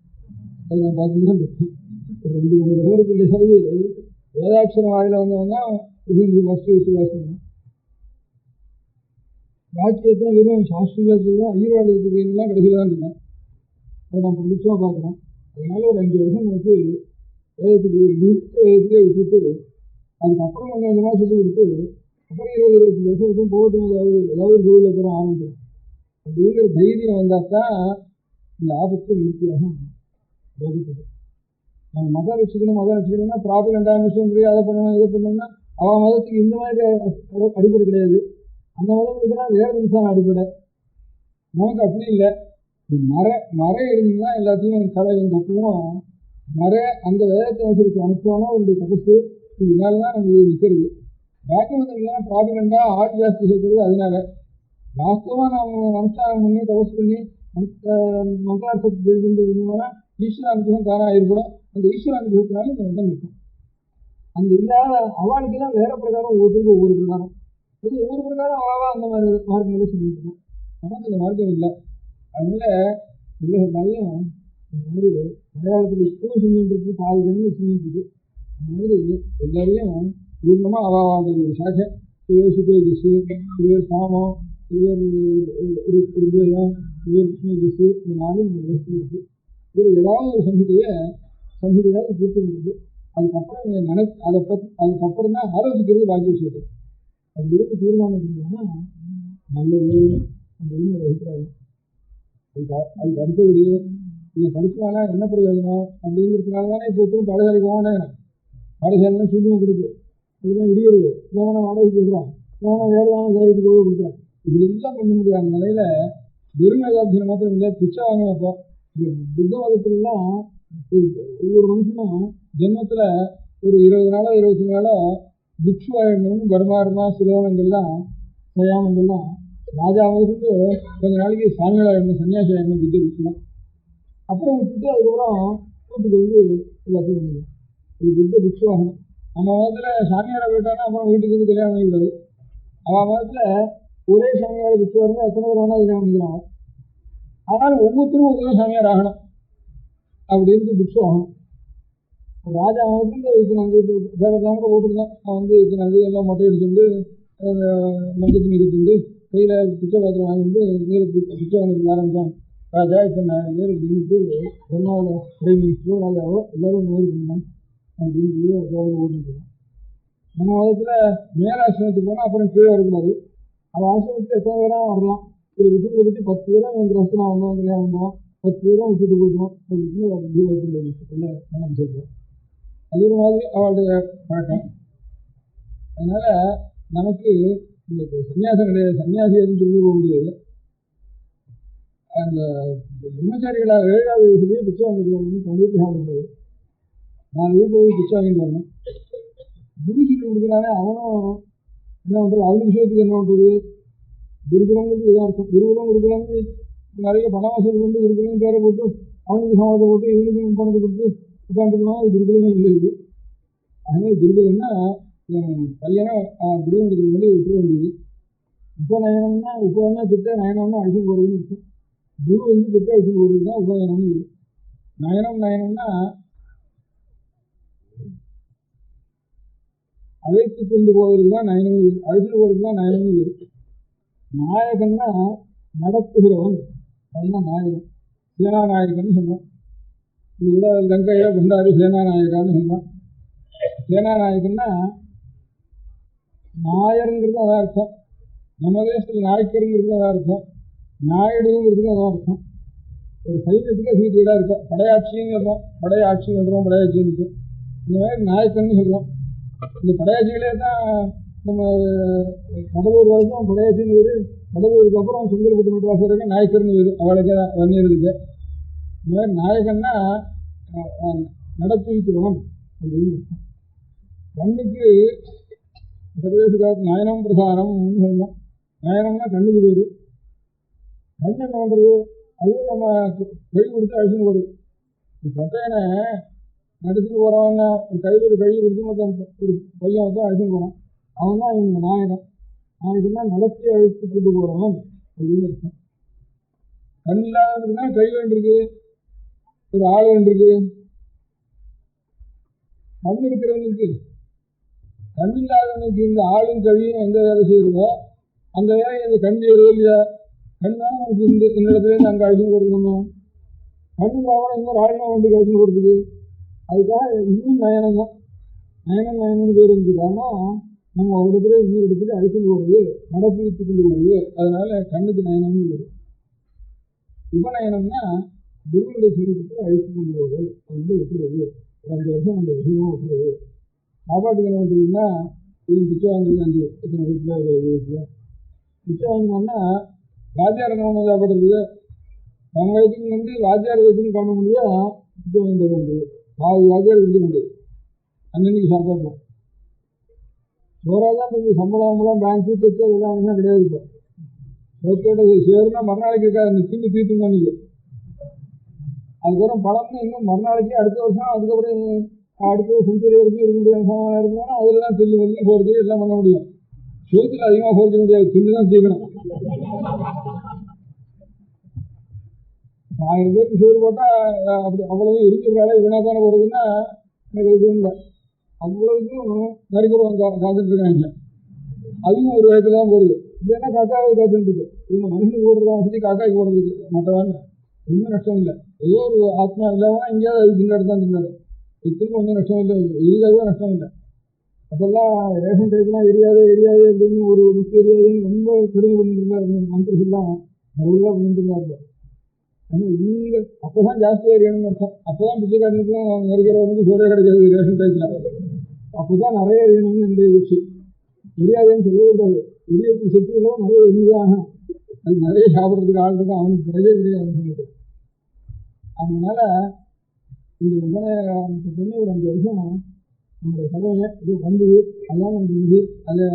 அது நான் பார்த்துட்டு தான் ஒரு 2-3 தடவை பிள்ளை வேதாட்சரம் வாயில் வந்தவங்க ஃபஸ்ட்டு பாஸ் பண்ணேன். பாக்கியத்தை வெறும் சாஸ்திரத்துக்கு தான் ஈரோடுக்கு போயிருந்தா கடைசியில் தான் இருக்கேன். அதை நான் பிடிச்சமாக பார்க்குறேன். அதனால ஒரு 5 வருஷம் எனக்கு வேதத்துக்கு வேதத்தையே விட்டுட்டு அதுக்கப்புறம் கொஞ்சம் கொஞ்சமாக சொல்லி கொடுத்து அப்புறம் 20-25 வருஷம் இருக்கும் போகட்டும். ஏதாவது ஒரு தொழில் அப்புறம் ஆரம்பிக்கிறேன் அப்படிங்கிற தைரியம் வந்தால் தான் இந்த ஆபத்து நிறுத்தியாகும். போகப்படுது நம்ம மதம் வச்சுக்கணும்னா ப்ராப்பர் மிஷன் அதை பண்ணணும் இதை பண்ணணும்னா அவன் மதத்துக்கு இந்த மாதிரி அடிப்படை கிடையாது. அந்த மதம் இருக்குன்னா வேற நிமிஷம் அடிப்படை. நமக்கு அப்படி இல்லை. மறை இருந்ததுன்னா எல்லாத்தையும் கலையும் தப்புவோம். மறை அந்த வேதத்தை வச்சிருக்க அனுப்பிச்சோன்னா அவருடைய தபசு இதனால தான் நம்ம நிற்கிறது. பாக்கியவதெல்லாம் ப்ராபிகண்டா ஆள் ஜாஸ்தி சேர்க்கிறது. அதனால வாஸ்தவமாக நாம் அனுஷ்டானம் பண்ணி தவஸ் பண்ணி மந்திரார்த்தத்தை தெரிஞ்சுன்னா ஈஸ்வர அனுகிரகம் தானாக ஏற்படும். அந்த ஈஸ்வர அனுகிரகத்தினால இந்த மதம் நிற்கும். அந்த இல்லாத அவளுக்கெல்லாம் வேற பிரகாரம் ஒவ்வொருத்தருக்கும் ஒவ்வொரு பிரகாரம், அது ஒவ்வொரு பிரகாரம் அவாவா அந்த மாதிரி மார்க்கங்களே சொல்லிட்டு இருக்கேன். நமக்கு அந்த மார்க்கம் இல்லை. அதனால உலகத்தாலையும் இந்த மாதிரி மலையாளத்தில் இப்பவும் செஞ்சுட்டு இருக்கு, பாதி ஜனங்கள் செஞ்சுட்டு இருக்கு. அந்த மாதிரி எல்லாரையும் பூர்ணமாக அவாவாத ஒரு சாக்கை, சிறுவர் சுக்ரஜிஸு, சிறுவர் சாமம், சிறுவர் ருத்வேதம், சிறுவர் கிருஷ்ணஜிஸு, இந்த நாளும் நம்ம தேசத்தில் இருக்கு. இதில் ஏதாவது ஒரு சங்கீதையாவது பூர்த்தி இருக்குது. அதுக்கப்புறம் அதுக்கப்புறம் தான் ஆலோசிக்கிறது பாக்கி விஷயத்தில். அப்படி இருந்து தீர்மானம் பண்ணோம்னா நல்லது அப்படின்னு ஒரு அபிப்பிராயம். அதுக்கு அடுத்தபடி இதை படிச்சுவானா என்ன பிரயோஜனம் அப்படிங்கிறதுனால தானே இப்போ ஒருத்தரும் பாடசாலைக்கு போகணும். பாடசாலைலாம் சூழ்நிலை கொடுக்கு, இதுதான் இடியுது, இல்லைனா வாடகைக்கு விடுறான், இல்லைனா வேறுவான காரியத்துக்கு போய் கொடுக்குறான். இப்படி எல்லாம் பண்ண முடியாத நிலையில துர்மேதாத்தியம் மாத்திரம் இல்லை, பிச்சை வாங்கினப்போ இந்த புத்த மதத்துலாம் ஒவ்வொரு மனுஷனும் ஜென்மத்தில் ஒரு 20 நாளோ 20 நாளோ பிக்ஷுவாயிடணும்னு பரமாரமா சிலோகங்கள்லாம் சயாமங்கள்லாம் ராஜா வந்து கொஞ்ச நாளைக்கு சாமியாயிடணும், சன்னியாசி ஆயிடணும் புத்த பிக்ஷுலாம். அப்புறம் விட்டுட்டு அதுக்கப்புறம் வீட்டுக்கு வந்து எல்லாத்தையும் பண்ணிடும். ஒரு புத்த பிக்ஷுவாகணும். நம்ம மதத்தில் சாமியாரை போயிட்டாங்கன்னா அப்புறம் வீட்டுக்கு வந்து கல்யாணம் பண்ணிக்கூடாது. அவன் மதத்தில் ஒரே சாமியார் பிக்ஷுவாக இருந்தால் எத்தனை பேர் வேணால் கல்யாணம் பண்ணிக்கிறாங்க. ஆனால் ஒவ்வொருத்தரும் ஒரு சாமியார் ஆகணும் அப்படின்னு பிக்ஷு ஆகணும். ராஜா வந்து இத்தனை தேவரெல்லாம் கூட போட்டுருந்தான். அவன் வந்து இத்தனை எல்லாம் மொட்டை அடிச்சுட்டு மஞ்சள் துணி கட்டிட்டு கையில் பிச்சை பாத்திரம் வாங்கிட்டு நேரு பிச்சை வாங்கிட்டு ஆரம்பித்தான். ராஜா இத்தனை நேரு அப்படின்ட்டு பொன்னாவில் பிரைம் மினிஸ்டரோ ராஜாவோ எல்லாரும் நேரு பண்ணினான் அப்படின்னு தேவரை ஓட்டுருக்கான். நம்ம மதத்தில் மேலாசிரமத்துக்கு போனால் அப்புறம் கீழே வரக்கூடாது. அவன் ஆசிரமத்துக்கு எத்தனை பேராக வரலாம். ஒரு விஷயத்தை பற்றி 10 பேரும் எங்கள் ரசனா வந்தோம், கல்யாணம் பண்ணுவோம், 10 பேரும் விட்டுட்டு போயிட்டோம் அப்படின்னு எனக்கு சொல்கிறேன். அது ஒரு மாதிரி அவளுடைய பழக்கம். அதனால நமக்கு இந்த சன்னியாசம் கிடையாது. சன்னியாசி எதுவும் சொல்லி போக முடியாது. அந்த பிரம்மச்சாரிகளாக 7வது வயசுலேயே பிச்சை வாங்கிட்டு வரணும். அவங்க வீட்டில் சாப்பிடக்கூடாது. 4 வீட்டில் போய் பிச்சை வாங்கிட்டு வரணும். குரு சொல்லி கொடுக்குறானே அவனும் என்ன பண்ணுறது, அவனுக்கு விஷயத்துக்கு என்ன பண்ணுறது. குருகுலங்களுக்கு இதாக இருக்கும். குருகுலம் கொடுக்கலான்னு நிறைய பணம் வசூல் கொண்டு குருகுலம் பேரை போட்டு அவனுக்கு சம்பளத்தை போட்டு இவனுக்கு பணத்தை கொடுத்து உட்காந்துக்கணும். அது குருகுலமே இல்லை. இது அதனால குருகுலம்னா பையனை குருகுலத்துக்கு வேண்டி விட்டுற வேண்டியது. உபநயனம்னா உபநயனா கிட்ட நயனம்னா அழிச்சு போகிறதுன்னு இருக்கும். குரு வந்து கிட்ட அழிச்சு போகிறது தான் உபநயனம்னு இருக்கு. நயனம்னா அழைத்து கொண்டு போவதுக்கு தான் நயனம் இருக்கு, அழிச்சு போகிறதுக்கு தான் நயனமும் இருக்கு. நாயகன்னா நடத்துகிறவன், அதுதான் நாயகன். சேனாநாயகன்னு சொல்றோம். இது கூட கங்கையில கொண்டாடி சேனாநாயகான்னு சொல்றோம். சேனாநாயகன்னா நாயருங்கிறது அதான் அர்த்தம். நம்ம தேசத்தில் நாயக்கருங்கிறது அதான் அர்த்தம். நாயுடுங்கிறதுக்கு அதான் அர்த்தம். ஒரு சைன்யத்துக்கு சீட்டீடாக இருக்கும். படையாட்சின்னு சொல்கிறோம், படையாட்சி பண்ணுறோம், படையாட்சின்னு இருக்கும். இந்த மாதிரி நாயக்கன்னு சொல்கிறோம். இந்த படையாட்சிகளே தான் நம்ம கடலூர் வரைக்கும் படையாட்சின்னு வேறு, கடலூருக்கு அப்புறம் சுந்தரபுத்தி மெட்ராஸ் நாயக்கர்னு வேறு, அவளுக்கு வன்னியருக்கு. இந்த மாதிரி நாயகன்னா நடத்திக்கிறவன் அப்படின்னு. கண்ணுக்கு சர்வேசு காலத்து நயனம் பிரதானம்னு சொல்லணும். நயனம்னா கண்ணுக்கு பேர். கண் என்ன பண்ணுறது, அதுவும் நம்ம கை கொடுத்து அழிச்சுன்னு போடுது. பட்டையனை நடிச்சுட்டு போகிறவங்க ஒரு கையில் ஒரு கை கொடுத்து மொத்தம் ஒரு பையன் வந்து அழிச்சுன்னு போகிறான். அவன் தான் இவங்க நாயகன். நாயகன்னா நடத்தி அழித்து கொண்டு போகிறவன் அப்படின்னு இருக்கும். கண் இல்லாததுன்னா கை வேண்டியிருக்கு, ஒரு ஆள் வேண்டியிருக்கு. கண் இருக்கிறவனுக்கு, கண் இல்லாதவனுக்கு இந்த ஆளும் கழியும் எந்த வேலை செய்யுதோ அந்த வேலை இந்த கண் செய்யறதோ இல்லையா. கண் தான் நமக்கு இந்த இடத்துலேருந்து அங்கே அழிச்சுன்னு கொடுக்கணுமோ. கண் இல்லாமல் இன்னொரு ஆளுநர் வந்து அழிச்சுன்னு கொடுக்குது. அதுக்காக இன்னும் நயனம் தான். நயனம்னு பேர் இருந்துச்சு. ஆனால் நம்ம ஒரு இடத்துல இன்னொரு இடத்துல அழிச்சுன்னு போகிறது, நடப்பித்து கொண்டு போகிறது. அதனால கண்ணுக்கு நயனம்னு பேர். உபநயனம்னா குருவுடைய சீரத்துக்கு அழித்து கொண்டு போவது, அது வந்து விட்டுறது. ஒரு 5 வருஷம் அந்த விஷயமும் விட்டுறது. சாப்பாட்டுக்கு என்ன பண்ணுறதுன்னா இது பிச்சை வாங்குறது 5 இத்தனை வீட்டில் 20 வீட்டில் பிச்சை வாங்கினோம்னா வாத்தியார் என்ன ஒன்று சாப்பிட்றதுக்கு நம்ம வயதுக்கு வந்து வாத்தியார் வயதுன்னு பண்ண முடியாது. பிச்சை வாங்கிட்டு வர வேண்டியது 4 வாத்தியார் விட்டு வேண்டியது அன்னன்னைக்கு சாப்பாட்டில். சோறாக தான் இருக்குது. சம்பளம் பேங்க்கு செக்கு அதெல்லாம் ஒன்றும் கிடையாது. இப்போ சோத்தோட சேருனா மறுநாளைக்கு இருக்காது, நிற்கிட்டு தீர்த்துங்க நீங்கள். அதுக்கப்புறம் பழம்னு இன்னும் மறுநாளைக்கு அடுத்த வருஷம் அதுக்கப்புறம் அடுத்த செஞ்சுரி வரைக்கும் இருக்க முடியாது. சமமாக இருந்தாலும் அதில் தான் தில்லு வந்து போகிறது எல்லாம் பண்ண முடியும். சோத்தில் அதிகமாக போகிறது முடியாது, தில்லு தான் தீக்கணும். 1000 பேருக்கு சோறு போட்டால் அப்படி அவ்வளவு இருக்கிற வேலை வீணாக தானே போகிறதுன்னா எனக்கு எதுவும் இல்லை. அவ்வளவுக்கும் நரிக்குறவங்க காத்துட்டு இருக்காங்க. அதுவும் ஒரு வயத்துல தான் போடுது. இல்லைன்னா காக்காவுக்கு காத்துட்டு இருக்கு. இவங்க மனுஷனுக்கு போடுறதா வசதி காக்காய்க்கு போடுறதுக்கு மற்றவாங்க ஒன்றும் நஷ்டம் இல்லை. ஏதோ ஒரு ஆத்மா இல்லாமல் எங்கேயாவது அது தின்னாடு தான் தின்னாடு. இதுக்கு ஒன்றும் நஷ்டம் இல்லை, எரியாதான் நஷ்டம் இல்லை. அப்போல்லாம் ரேஷன் டைப்லாம் எரியாது அப்படின்னு ஒரு முக்கிய எரியாதுன்னு ரொம்ப பெருமை பண்ணிட்டு இருந்தார் மந்திரிகள்லாம். நிறையா பண்ணிட்டு இருந்தாங்க. ஆனால் இங்கே அப்போதான் ஜாஸ்தி எரியணும்னு அர்த்தம். அப்போதான் பிச்சைக்காரனுக்கும் நெருக்கிறவனுக்கும் சோறே கிடைக்காது ரேஷன் டைப்பில். அப்போதான் நிறைய எரியணும்னு என்னுடைய வச்சு எரியாதுன்னு சொல்லவே கூடாது. எரியத்துக்கு சக்தி இல்லாமல் நிறைய எரிதான். அது நிறைய சாப்பிட்றதுக்கு ஆள் இருக்கும், அவனுக்கு கிடையவே கிடையாதுன்னு சொல்லிட்டு. அதனால இந்த பண்ணி ஒரு 5 வருஷம் நம்முடைய கடவுளை இது வந்தது. அதெல்லாம் நமக்கு இது அதை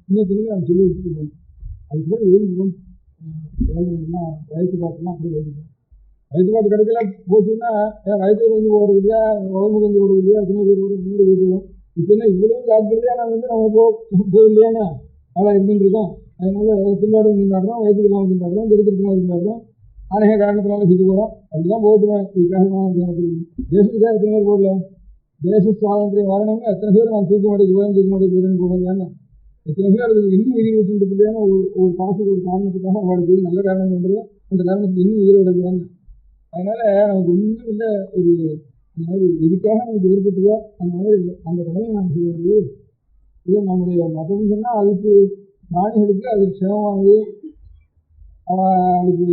இன்னொருத்தருக்கு அதை சொல்லி வச்சுட்டு போகணும். அதுக்கப்புறம் எழுதிக்கணும். எல்லாம் வயசு பாட்டுலாம் அப்படி எழுதிக்கணும். வயசு பாட்டு கிடைக்கல போச்சுன்னா வயசுக்கு வந்து போகிறது இல்லையா, உடம்புக்கு வந்து போடுறது இல்லையா, எத்தனை பேர் கூட வீடு வீட்டுவோம். இப்போ என்ன இவ்வளவு ஜாக்கிரதையாக நம்ம நம்ம போயில்லையானா அவ்வளோ இருந்துருக்கோம். அதனால திண்டாடும் திண்டாடுறோம், வயசுக்கு இல்லாமல் திண்டாடுறோம், திருத்திரமாக திண்டாடுறோம், அநேக காரணத்தினால சுற்றி போகிறோம். அப்படிதான் போட்டுவேன். இதுக்காக தேசத்துக்காக எத்தனை பேர் போடல. தேச சுவாதந்திரம் வரணும்னு எத்தனை பேர் நான் தூக்க மாட்டேக்கு போயின்னு போகலையான்னு எத்தனை பேர் அதுக்கு இன்னும் உயிர் விட்டு இல்லையான்னு ஒரு காசுக்கு ஒரு காரணத்துக்காக அவளுக்கு நல்ல காரணம் பண்ணுறதோ அந்த காரணத்துக்கு இன்னும் உயிரை விடலையான்னு. அதனால நமக்கு ஒன்றும் இல்லை. ஒரு அந்த மாதிரி எதுக்காக நமக்கு ஏற்பட்டுதோ அந்த மாதிரி அந்த கடமையை நாம் செய்ய வேண்டியது. இல்லை நம்முடைய மதம் சொன்னால் அதுக்கு பிராணிகளுக்கு அதுக்கு சிரமமானது. அவளுக்கு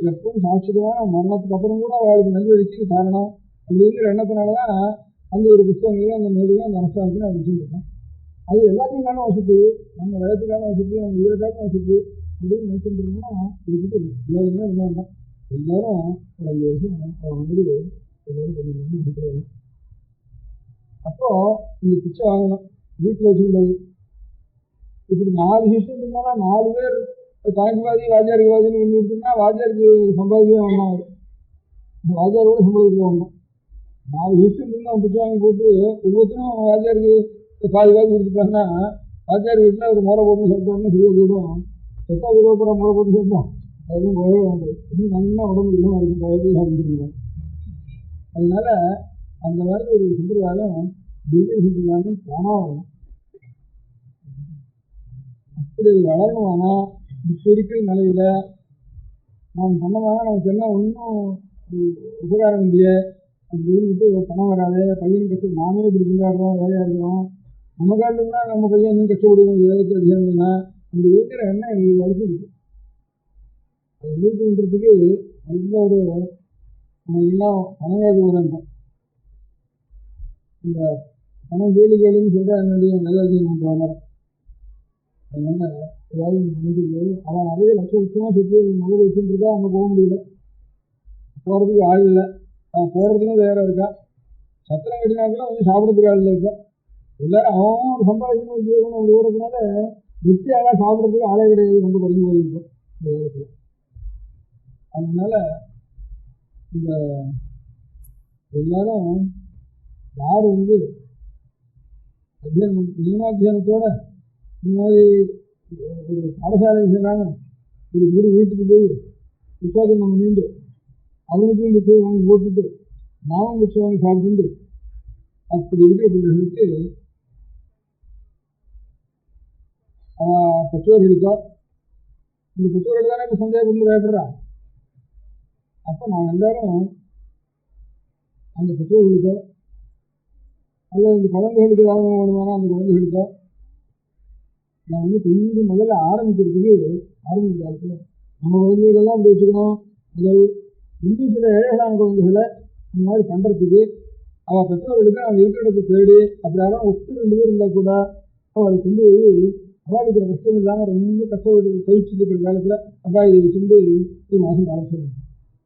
எப்பவும் சாட்சிதமான மரணத்துக்கு அப்புறம் கூட அவளுக்கு நல்வழிக்கு காரணம் அப்படிங்கிற எண்ணத்தினால தான் அந்த ஒரு புத்தகங்களையும் அந்த நூலையும் அந்த அனுஷ்டானத்தையும் நான் வச்சுருக்கோம். அது எல்லாத்தையும் வசதி, நம்ம வயத்துக்கான வசதி, நம்ம உயிரக்கான வசதி அப்படின்னு நினைச்சுட்டு இருந்தோம்னா இது பற்றி விவாதமே பண்ண வேண்டாம். எல்லாரும் ஒரு 5 வருஷம் வந்து எல்லாரும் பண்ணிடணும்னு நினைக்கிறாங்க. அப்போ இந்த பிச்சை வாங்கணும், வீட்டில் வச்சுக்கூடாது. இப்படி 4 சிஸ்டம் இருந்தாலும் 4 பேர் தாய்க்குவாதி வாஜியாருக்குவாதின்னு ஒன்று விட்டுருந்தா வாஜியாருக்கு சம்பாதிக்கவே வேண்டாம். வாஜியாரோட சம்பாதிக்க வேண்டாம். 4 சிஸ்டம் இருந்தால் பிச்சை வாங்கி போட்டு ஒவ்வொருத்தரும் வாஜியாருக்கு பாதி கொடுத்துட்டாங்கன்னா வாஜியார் வீட்டில் ஒரு முறை போட்டு சாப்பிட்டோம்னா சரியாக போயிடும். செத்தா விரோப்புற முறை போட்டு சாப்பிட்டோம் அதெல்லாம் போகவே வேண்டாம். இன்னும் நல்லா உடம்பு இல்லாமல் இருக்கும், பயப்பே சாப்பிட்டுருக்கோம். அதனால அந்த மாதிரி ஒரு சம்பிரதாயம் திவ்ய சம்பிரதாயம் தானாக வரணும். அப்படி அது வளரணுமானா இப்போ இருக்கிற நிலையில நாம் பண்ணோம்னா நமக்கு என்ன ஒன்றும் உபகாரம் இல்லையே அப்படின்னு பணம் வராது. பையன் கஷ்டம் நாமே இப்படி கொண்டாடுறோம், வேலையாக இருக்கிறோம், நம்ம காலத்துக்குனா நம்ம பையன் இன்னும் கஷ்டப்படுவோம், வேலைக்கு அதிகம்னா அப்படி இருக்கிற எண்ணம் எல்லாருக்கும் இருக்கு. அது வீட்டுன்றதுக்கு நல்ல ஒரு எல்லாம் பணங்காது உரண்டோம். இந்த பணம் கேள்வி கேளுன்னு சொல்கிறா என்னுடைய நல்லதியம் பண்ணுறாங்க. அதனால ஏதாவது பண்ணிட்டு அவன் நிறைய லட்சமாக சுற்றி முதல் வச்சுட்டு இருக்கா. அங்கே போக முடியல, போகிறதுக்கு ஆள் இல்லை. அவன் போகிறதுக்கும் வேற இருக்கா. சத்திரம் கட்டினாக்கெல்லாம் வந்து சாப்பிட்றதுக்கு ஆள் இல்லை. இப்போ எல்லாரும் அவன் சம்பாதிக்கணும் உத்தியோகம் அப்படி ஓடுறதுனால வெற்றியாக சாப்பிட்றதுக்கு ஆளே கிடையாது, ரொம்ப குறைஞ்சி போயிருக்கோம் இந்த நேரத்தில். அதனால இந்த எல்லாரும் யார் வந்து அத்தியானம் நியமாத்தியானத்தோட இந்த மாதிரி ஒரு பாடசாலை செய்யறாங்க, ஒரு வீடு வீட்டுக்கு போய் புத்தகம் நம்ம நீண்டு அவனுக்கும் புத்தகம் வாங்கி போட்டுட்டு நாமும் புத்தகம் வாங்கி சாப்பிட்டு அப்படி இருக்கிற பிள்ளைகளுக்கு பெற்றோர்களுக்கோ இந்த பெற்றோர்கள் தானே இப்போ சந்தேகப்பட்டு பயப்படுறா. அப்போ நான் எல்லாரும் அந்த பெற்றோர்களுக்கோ அல்லது இந்த குழந்தைகளுக்கு ஏதாவது வேணுமானா அந்த குழந்தைகளுக்கோ நான் வந்து கொஞ்சம் முதல்ல ஆரம்பிக்கிறதுக்கு ஆரம்பிக்கிற காலத்தில் நம்ம குழந்தைகளெல்லாம் அப்படி வச்சுக்கணும். முதல் இன்னும் சில ஏழைகளான குழந்தைகளை இந்த மாதிரி பண்ணுறதுக்கு அவள் பெற்றோர்களுக்கு அவன் இருக்கிற இடத்தை தேடி அப்படி யாரும் 2 பேர் இருந்தால் கூட அவளுக்கு வந்து அவளுக்கு கஷ்டம் இல்லாமல் ரொம்ப கஷ்டப்பட்டு பயிற்சிட்டு இருக்கிற காலத்தில் அப்பாய் வச்சுட்டு ஒரு மாதம் காலம் சொல்லணும்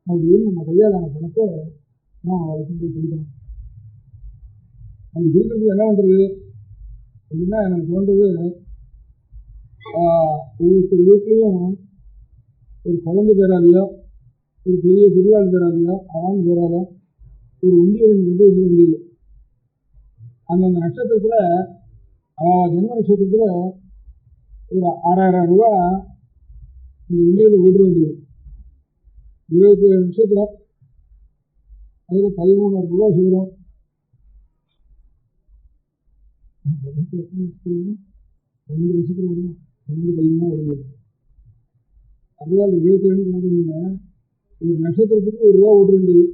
அப்படின்னு நம்ம கையாளான பணத்தை நாம் அவளுக்கு போய் கொடுக்கணும். நம்ம இருக்கிறதுக்கு என்ன பண்ணுறது, அப்படின்னா எனக்கு தோன்றது, ஒவ்வொருத்தர் வீட்லேயும் ஒரு குழந்தை பேராலையோ ஒரு பெரிய பெரியாள் பேராலையோ அறான்னு பேரால ஒரு உண்டியல் கட்டி வச்சுக்க வேண்டியது. அந்தந்த நட்சத்திரத்தில் ஜென்ம நட்சத்திரத்தில் ஒரு 6000 ரூபா இந்த உண்டியலில் போட்டு வேண்டியது. 27 நட்சத்திரம், அதில் 13,000 ரூபா சேரும். 12 நட்சத்திரம் வரும், 12-13 வருது. அதுதான் 27 கணக்கு பண்ணிங்க. ஒரு நட்சத்திரத்துக்கு 1 ரூபா ஓட்டு வேண்டியது.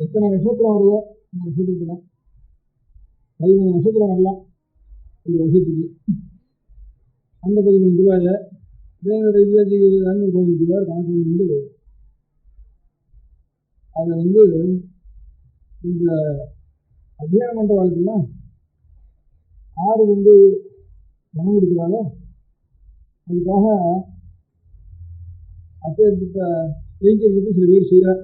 எத்தனை நட்சத்திரம் வருதோ அந்த நட்சத்திரத்தில் 13 நட்சத்திரம் வரலாம் ஒரு வருஷத்துக்கு. அந்த 13 ரூபாயை வேறு ரீதியாக 15 ரூபாய் கணக்கு பண்ணிட்டு அதை இந்த அத்தியானம் பண்ணுற வாழ்க்கைலாம் ஆறு பணம் கொடுக்குறாங்க. அதுக்காக அப்பேற்பட்ட வைக்கிறது சில பேர் செய்கிறார்.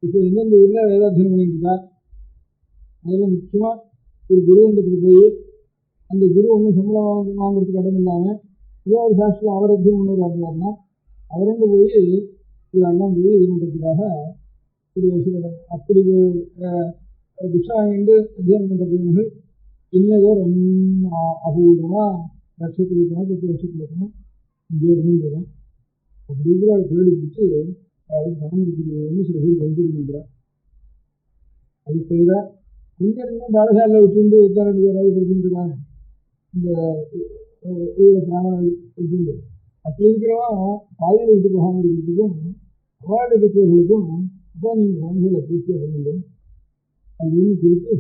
இப்போ எந்தெந்த ஊரில் வேதாத்தியனம் பண்ணிட்டு இருக்கா, அதில் முக்கியமாக ஒரு குருவண்டத்தில் போய் அந்த குரு ஒன்றும் சம்பளம் வாங்குறதுக்கு இடம் இல்லாமல் ஏதோ ஒரு சாஸ்திரம் அவர் அத்தியம் பண்ணவர் இருந்தாருன்னா அவரெண்டு போய் இதெல்லாம் போய் இது பண்ணுறதுக்காக சில அப்படி பிக்ஷா வாங்கிட்டு அத்தியானம் பண்ணுற பையன்கள் இன்னதோ ரொம்ப அபூர்வமாக லட்சத்தில் இருக்கணும், 10 லட்சத்தில் இருக்கணும், இங்கே இருந்துருக்கேன் அப்படிங்கிற அதை தேடி பிடிச்சி அவளுக்கு பணம் கொடுக்குறது சில பேர் கைங்கரியம் பண்ணுறான். அது தவிர கொஞ்சம் பாடசாலையில் விட்டு உத்தாரம் யாராவது படிச்சுட்டு இருக்காங்க, இந்த ஊரை பிராணம் வச்சுட்டு அப்படி இருக்கிறவன் பாதையை விட்டு போகாமல் இருக்கிறதுக்கும் அவார்டு பெற்றவர்களுக்கும் அப்போ நீங்கள் குழந்தைகளை பூர்த்தியாக பண்ணுங்க அப்படின்னு கொடுத்து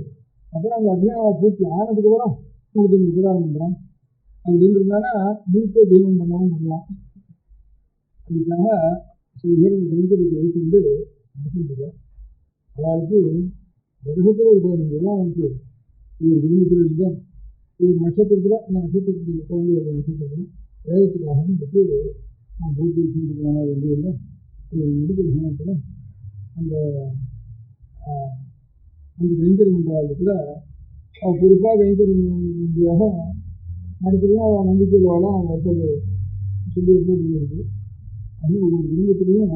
அப்புறம் அந்த அத்தியானம் பூர்த்தி ஆனதுக்கப்புறம் உங்களுக்கு நீங்கள் உபகாரம் பண்ணுறோம் அப்படின்னு இருந்தானா முழுக்க தெய்வம் பண்ணவும் பண்ணலாம். அதுக்காக சில பேர் இந்த கைங்கரிக்கு எடுத்துட்டு நடத்திட்டுருக்கேன். அவளுக்கு வருஷத்தில் ஒரு 15 ரூபா வந்து ஒரு குடும்பத்தில் இருந்தால் ஒரு நட்சத்திரத்தில் அந்த நட்சத்திரத்துக்கு குழந்தை நட்சத்திரத்தில் வேதத்துக்காக எடுத்து நான் போட்டு வச்சுருக்கேன். இல்லை முடிக்கிற சமயத்தில் அந்த அந்த கைங்கரி மன்றத்தில் அவள் பொறுப்பாக கைங்கரி மன்றியாக நடத்துலையும் அவள் நம்பிக்கை உள்ளவாலும் அவள் ஏற்பாடு பண்ணியிருக்கு. அது ஒவ்வொரு குடும்பத்துலேயும்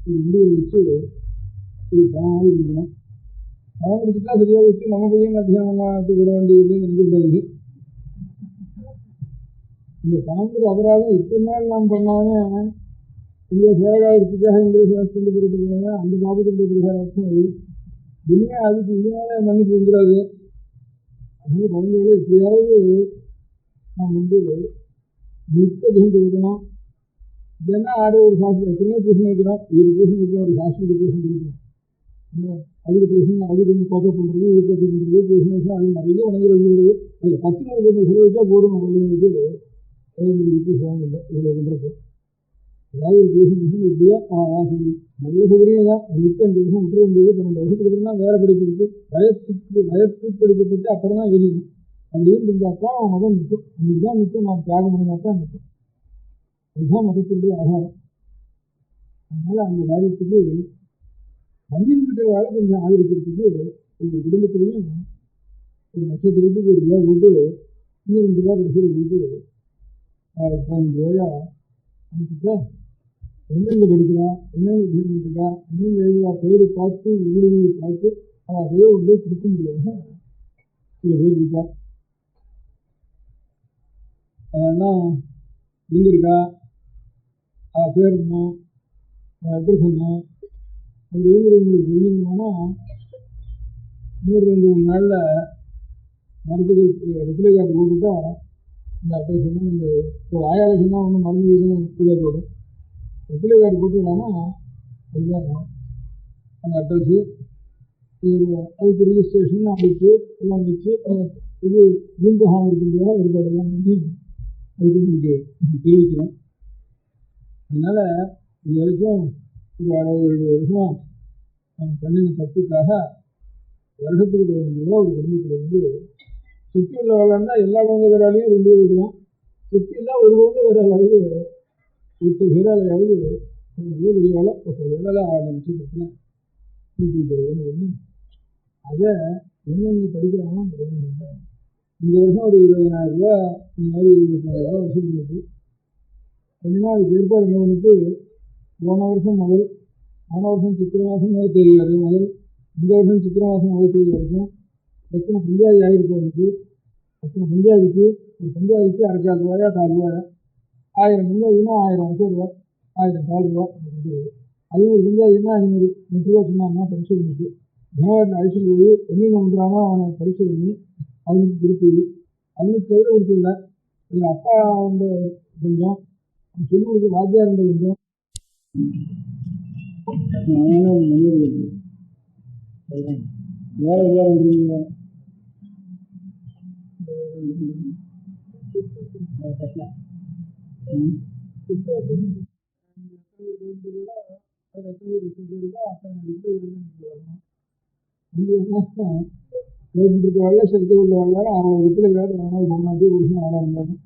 ஒரு உண்டியை வச்சு இது பணமாக இருக்கணும். பணம் கொடுத்துட்டா சரியாக வச்சு நம்ம பையன் அத்தியானத்துக்கு விட வேண்டியதுன்னு நினைக்கக்கூடாது. இந்த பணத்துக்கு அபராதம் இத்தனை நாள் நாம் பண்ணாமல் இந்த சேகாயத்துக்காக இந்த சாஸ்திரம் போட்டு போனாங்க. அந்த பாபத்துடைய பரிகாரத்தும் அது இனிமே அதுக்கு இதனால மன்னிப்பு வந்துடாது. அதனால குழந்தைகள் எப்படியாவது நாம் மிக்க தகுந்து விடணும். இதென்னா ஆறு ஒரு சாஸ்திரம் எத்தனையோ டியூஷன் வைக்கிறோம், 7 டியூஷன் வைக்கிறோம், ஒரு சாஸ்திரத்துக்கு டியூஷன் இருக்கணும். அதுக்கு டியூஷன் அது கொஞ்சம் கோப்பை பண்ணுறது, இதுக்கு கோப்பை பண்ணுறது, டியூஷன் வச்சா அது நிறைய உணர்ந்து வருகிறது. அதில் 10 கொஞ்சம் செலவழிச்சா போதும். நம்ம பையனுக்கு வித்தியாசம் இல்லை இவ்வளோ பண்ணுறப்போ. ஏதாவது ஒரு டியூஷன் எப்படியோ சொல்லி நல்ல சௌகரியம் தான். மிக்க 5 வருஷம் விட்டுற வேண்டியது 12 வருஷத்துக்கு அப்புறம் தான் வேறு படிப்பு இருக்குது. வயத்து படிப்பை பற்றி அப்புறம் தான் எழுதிக்கணும். அப்படின்னு இருந்தால் தான் அவன் மதம் நிற்கும். அன்றைக்கி தான் நிற்கும். நாம் தியாகம் பண்ணினா தான் நிற்கும். அதுதான் மதத்தினுடைய ஆதாரம். அதனால் அந்த காரியத்துக்கு மந்திரிக்கிற வேலை கொஞ்சம் ஆதரிக்கிறதுக்கு உங்கள் குடும்பத்திலையும் ஒரு நட்சத்திரத்துக்கு 1 ரூபா போட்டு 2 ரூபா கடைசியில் போட்டு 15 ரூபாயா அனுப்பிச்சா என்னென்ன படிக்கிறான், என்னென்ன தீர்வு பண்ணிருக்கா, என்னென்ன எழுதுவா தேடி பார்த்து ஊடுருவி பார்த்து அவள் செய்ய கொடுக்க முடியாத சில பேர் இருக்கா. அவெல்லாம் எங்கே இருக்கா, அவள் பேர் என்ன, அட்ரஸ் என்ன அப்படிங்கிறது உங்களுக்கு தெரிஞ்சுக்கணும்னா இன்னொரு 2-3 நாளில் மருத்துவ ரிப்ளை கார்டு போட்டுட்டா இந்த அட்ரஸ் வந்து நீங்கள் இப்போ ஆயாவில் சொன்னால் ஒன்றும் மருந்து எதுவும் கீழே போயிடும். ரிப்ளை கார்டு போட்டுக்கலாம்னா அதுதான் அந்த அட்ரஸ்ஸு அதுக்கு ரிஜிஸ்ட்ரேஷன் அடித்து எல்லாம் வச்சு இது பூம்பகம் இருக்கிற ஏற்பாடெல்லாம் பண்ணி அதுக்கு உங்களுக்கு தெரிவிக்கிறோம். அதனால் இது வரைக்கும் ஒரு 60-70 வருஷமாக நம்ம பண்ணின தப்புக்காக வருஷத்துக்கு 15 ரூபா ஒரு குடும்பத்தில் சுற்றி உள்ள வேலைன்னா எல்லா குழந்தை வேலையும் 2 வைக்கலாம். சுற்றி இல்லை ஒரு குழந்தை வேலையாவது 10 வேலையாவது பெரிய வேலை 10 வேலை 6 நட்சத்திரத்தில் 120 பண்ணி அதை என்னென்ன படிக்கிறாங்களோ இந்த வருஷம் ஒரு 20,000 ரூபா இந்த மாதிரி 25,000 ரூபா வசூல் பண்ணிட்டு அப்படின்னா அதுக்கு ஏற்பாடு என்ன பண்ணிட்டு போன வருஷம் சித்திரை மாதம் முதல் தேதி வரைக்கும் முதல் இந்த வருஷம் சித்திரை மாதம் முதல் தேதி வரைக்கும் எத்தனை பஞ்சாயத்து ஆகிருக்கு அவருக்கு அத்தனை பஞ்சாயத்துக்கு ஒரு பஞ்சாயத்துக்கு 250 ரூபாயா 4 ரூபாயா 1000 பஞ்சாயத்துனா 1000 ரூபா 1000 4 ரூபா 500 பஞ்சாயத்துனா 500 2 ரூபா சொன்னாங்கன்னா பரிசு பண்ணிட்டு தினவாரில் அழைச்சிட்டு போய் என்னென்ன பண்ணுறானோ அவனை பரிசு பண்ணி அவனுக்கு கொடுத்தது அவனுக்கு கையில் கொடுத்துல எங்கள் அப்பா வந்து கொஞ்சம் சொல்லிக் கொடுத்த வாத்தியார் கொஞ்சம் மனிதர்களுக்கு வேற வேற சக்தி உள்ளவர்கள் அவங்க ரிப்ளை கார்டு வரணும் முன்னாடி ஒரு வருஷம் ஆடாக இருந்தாலும்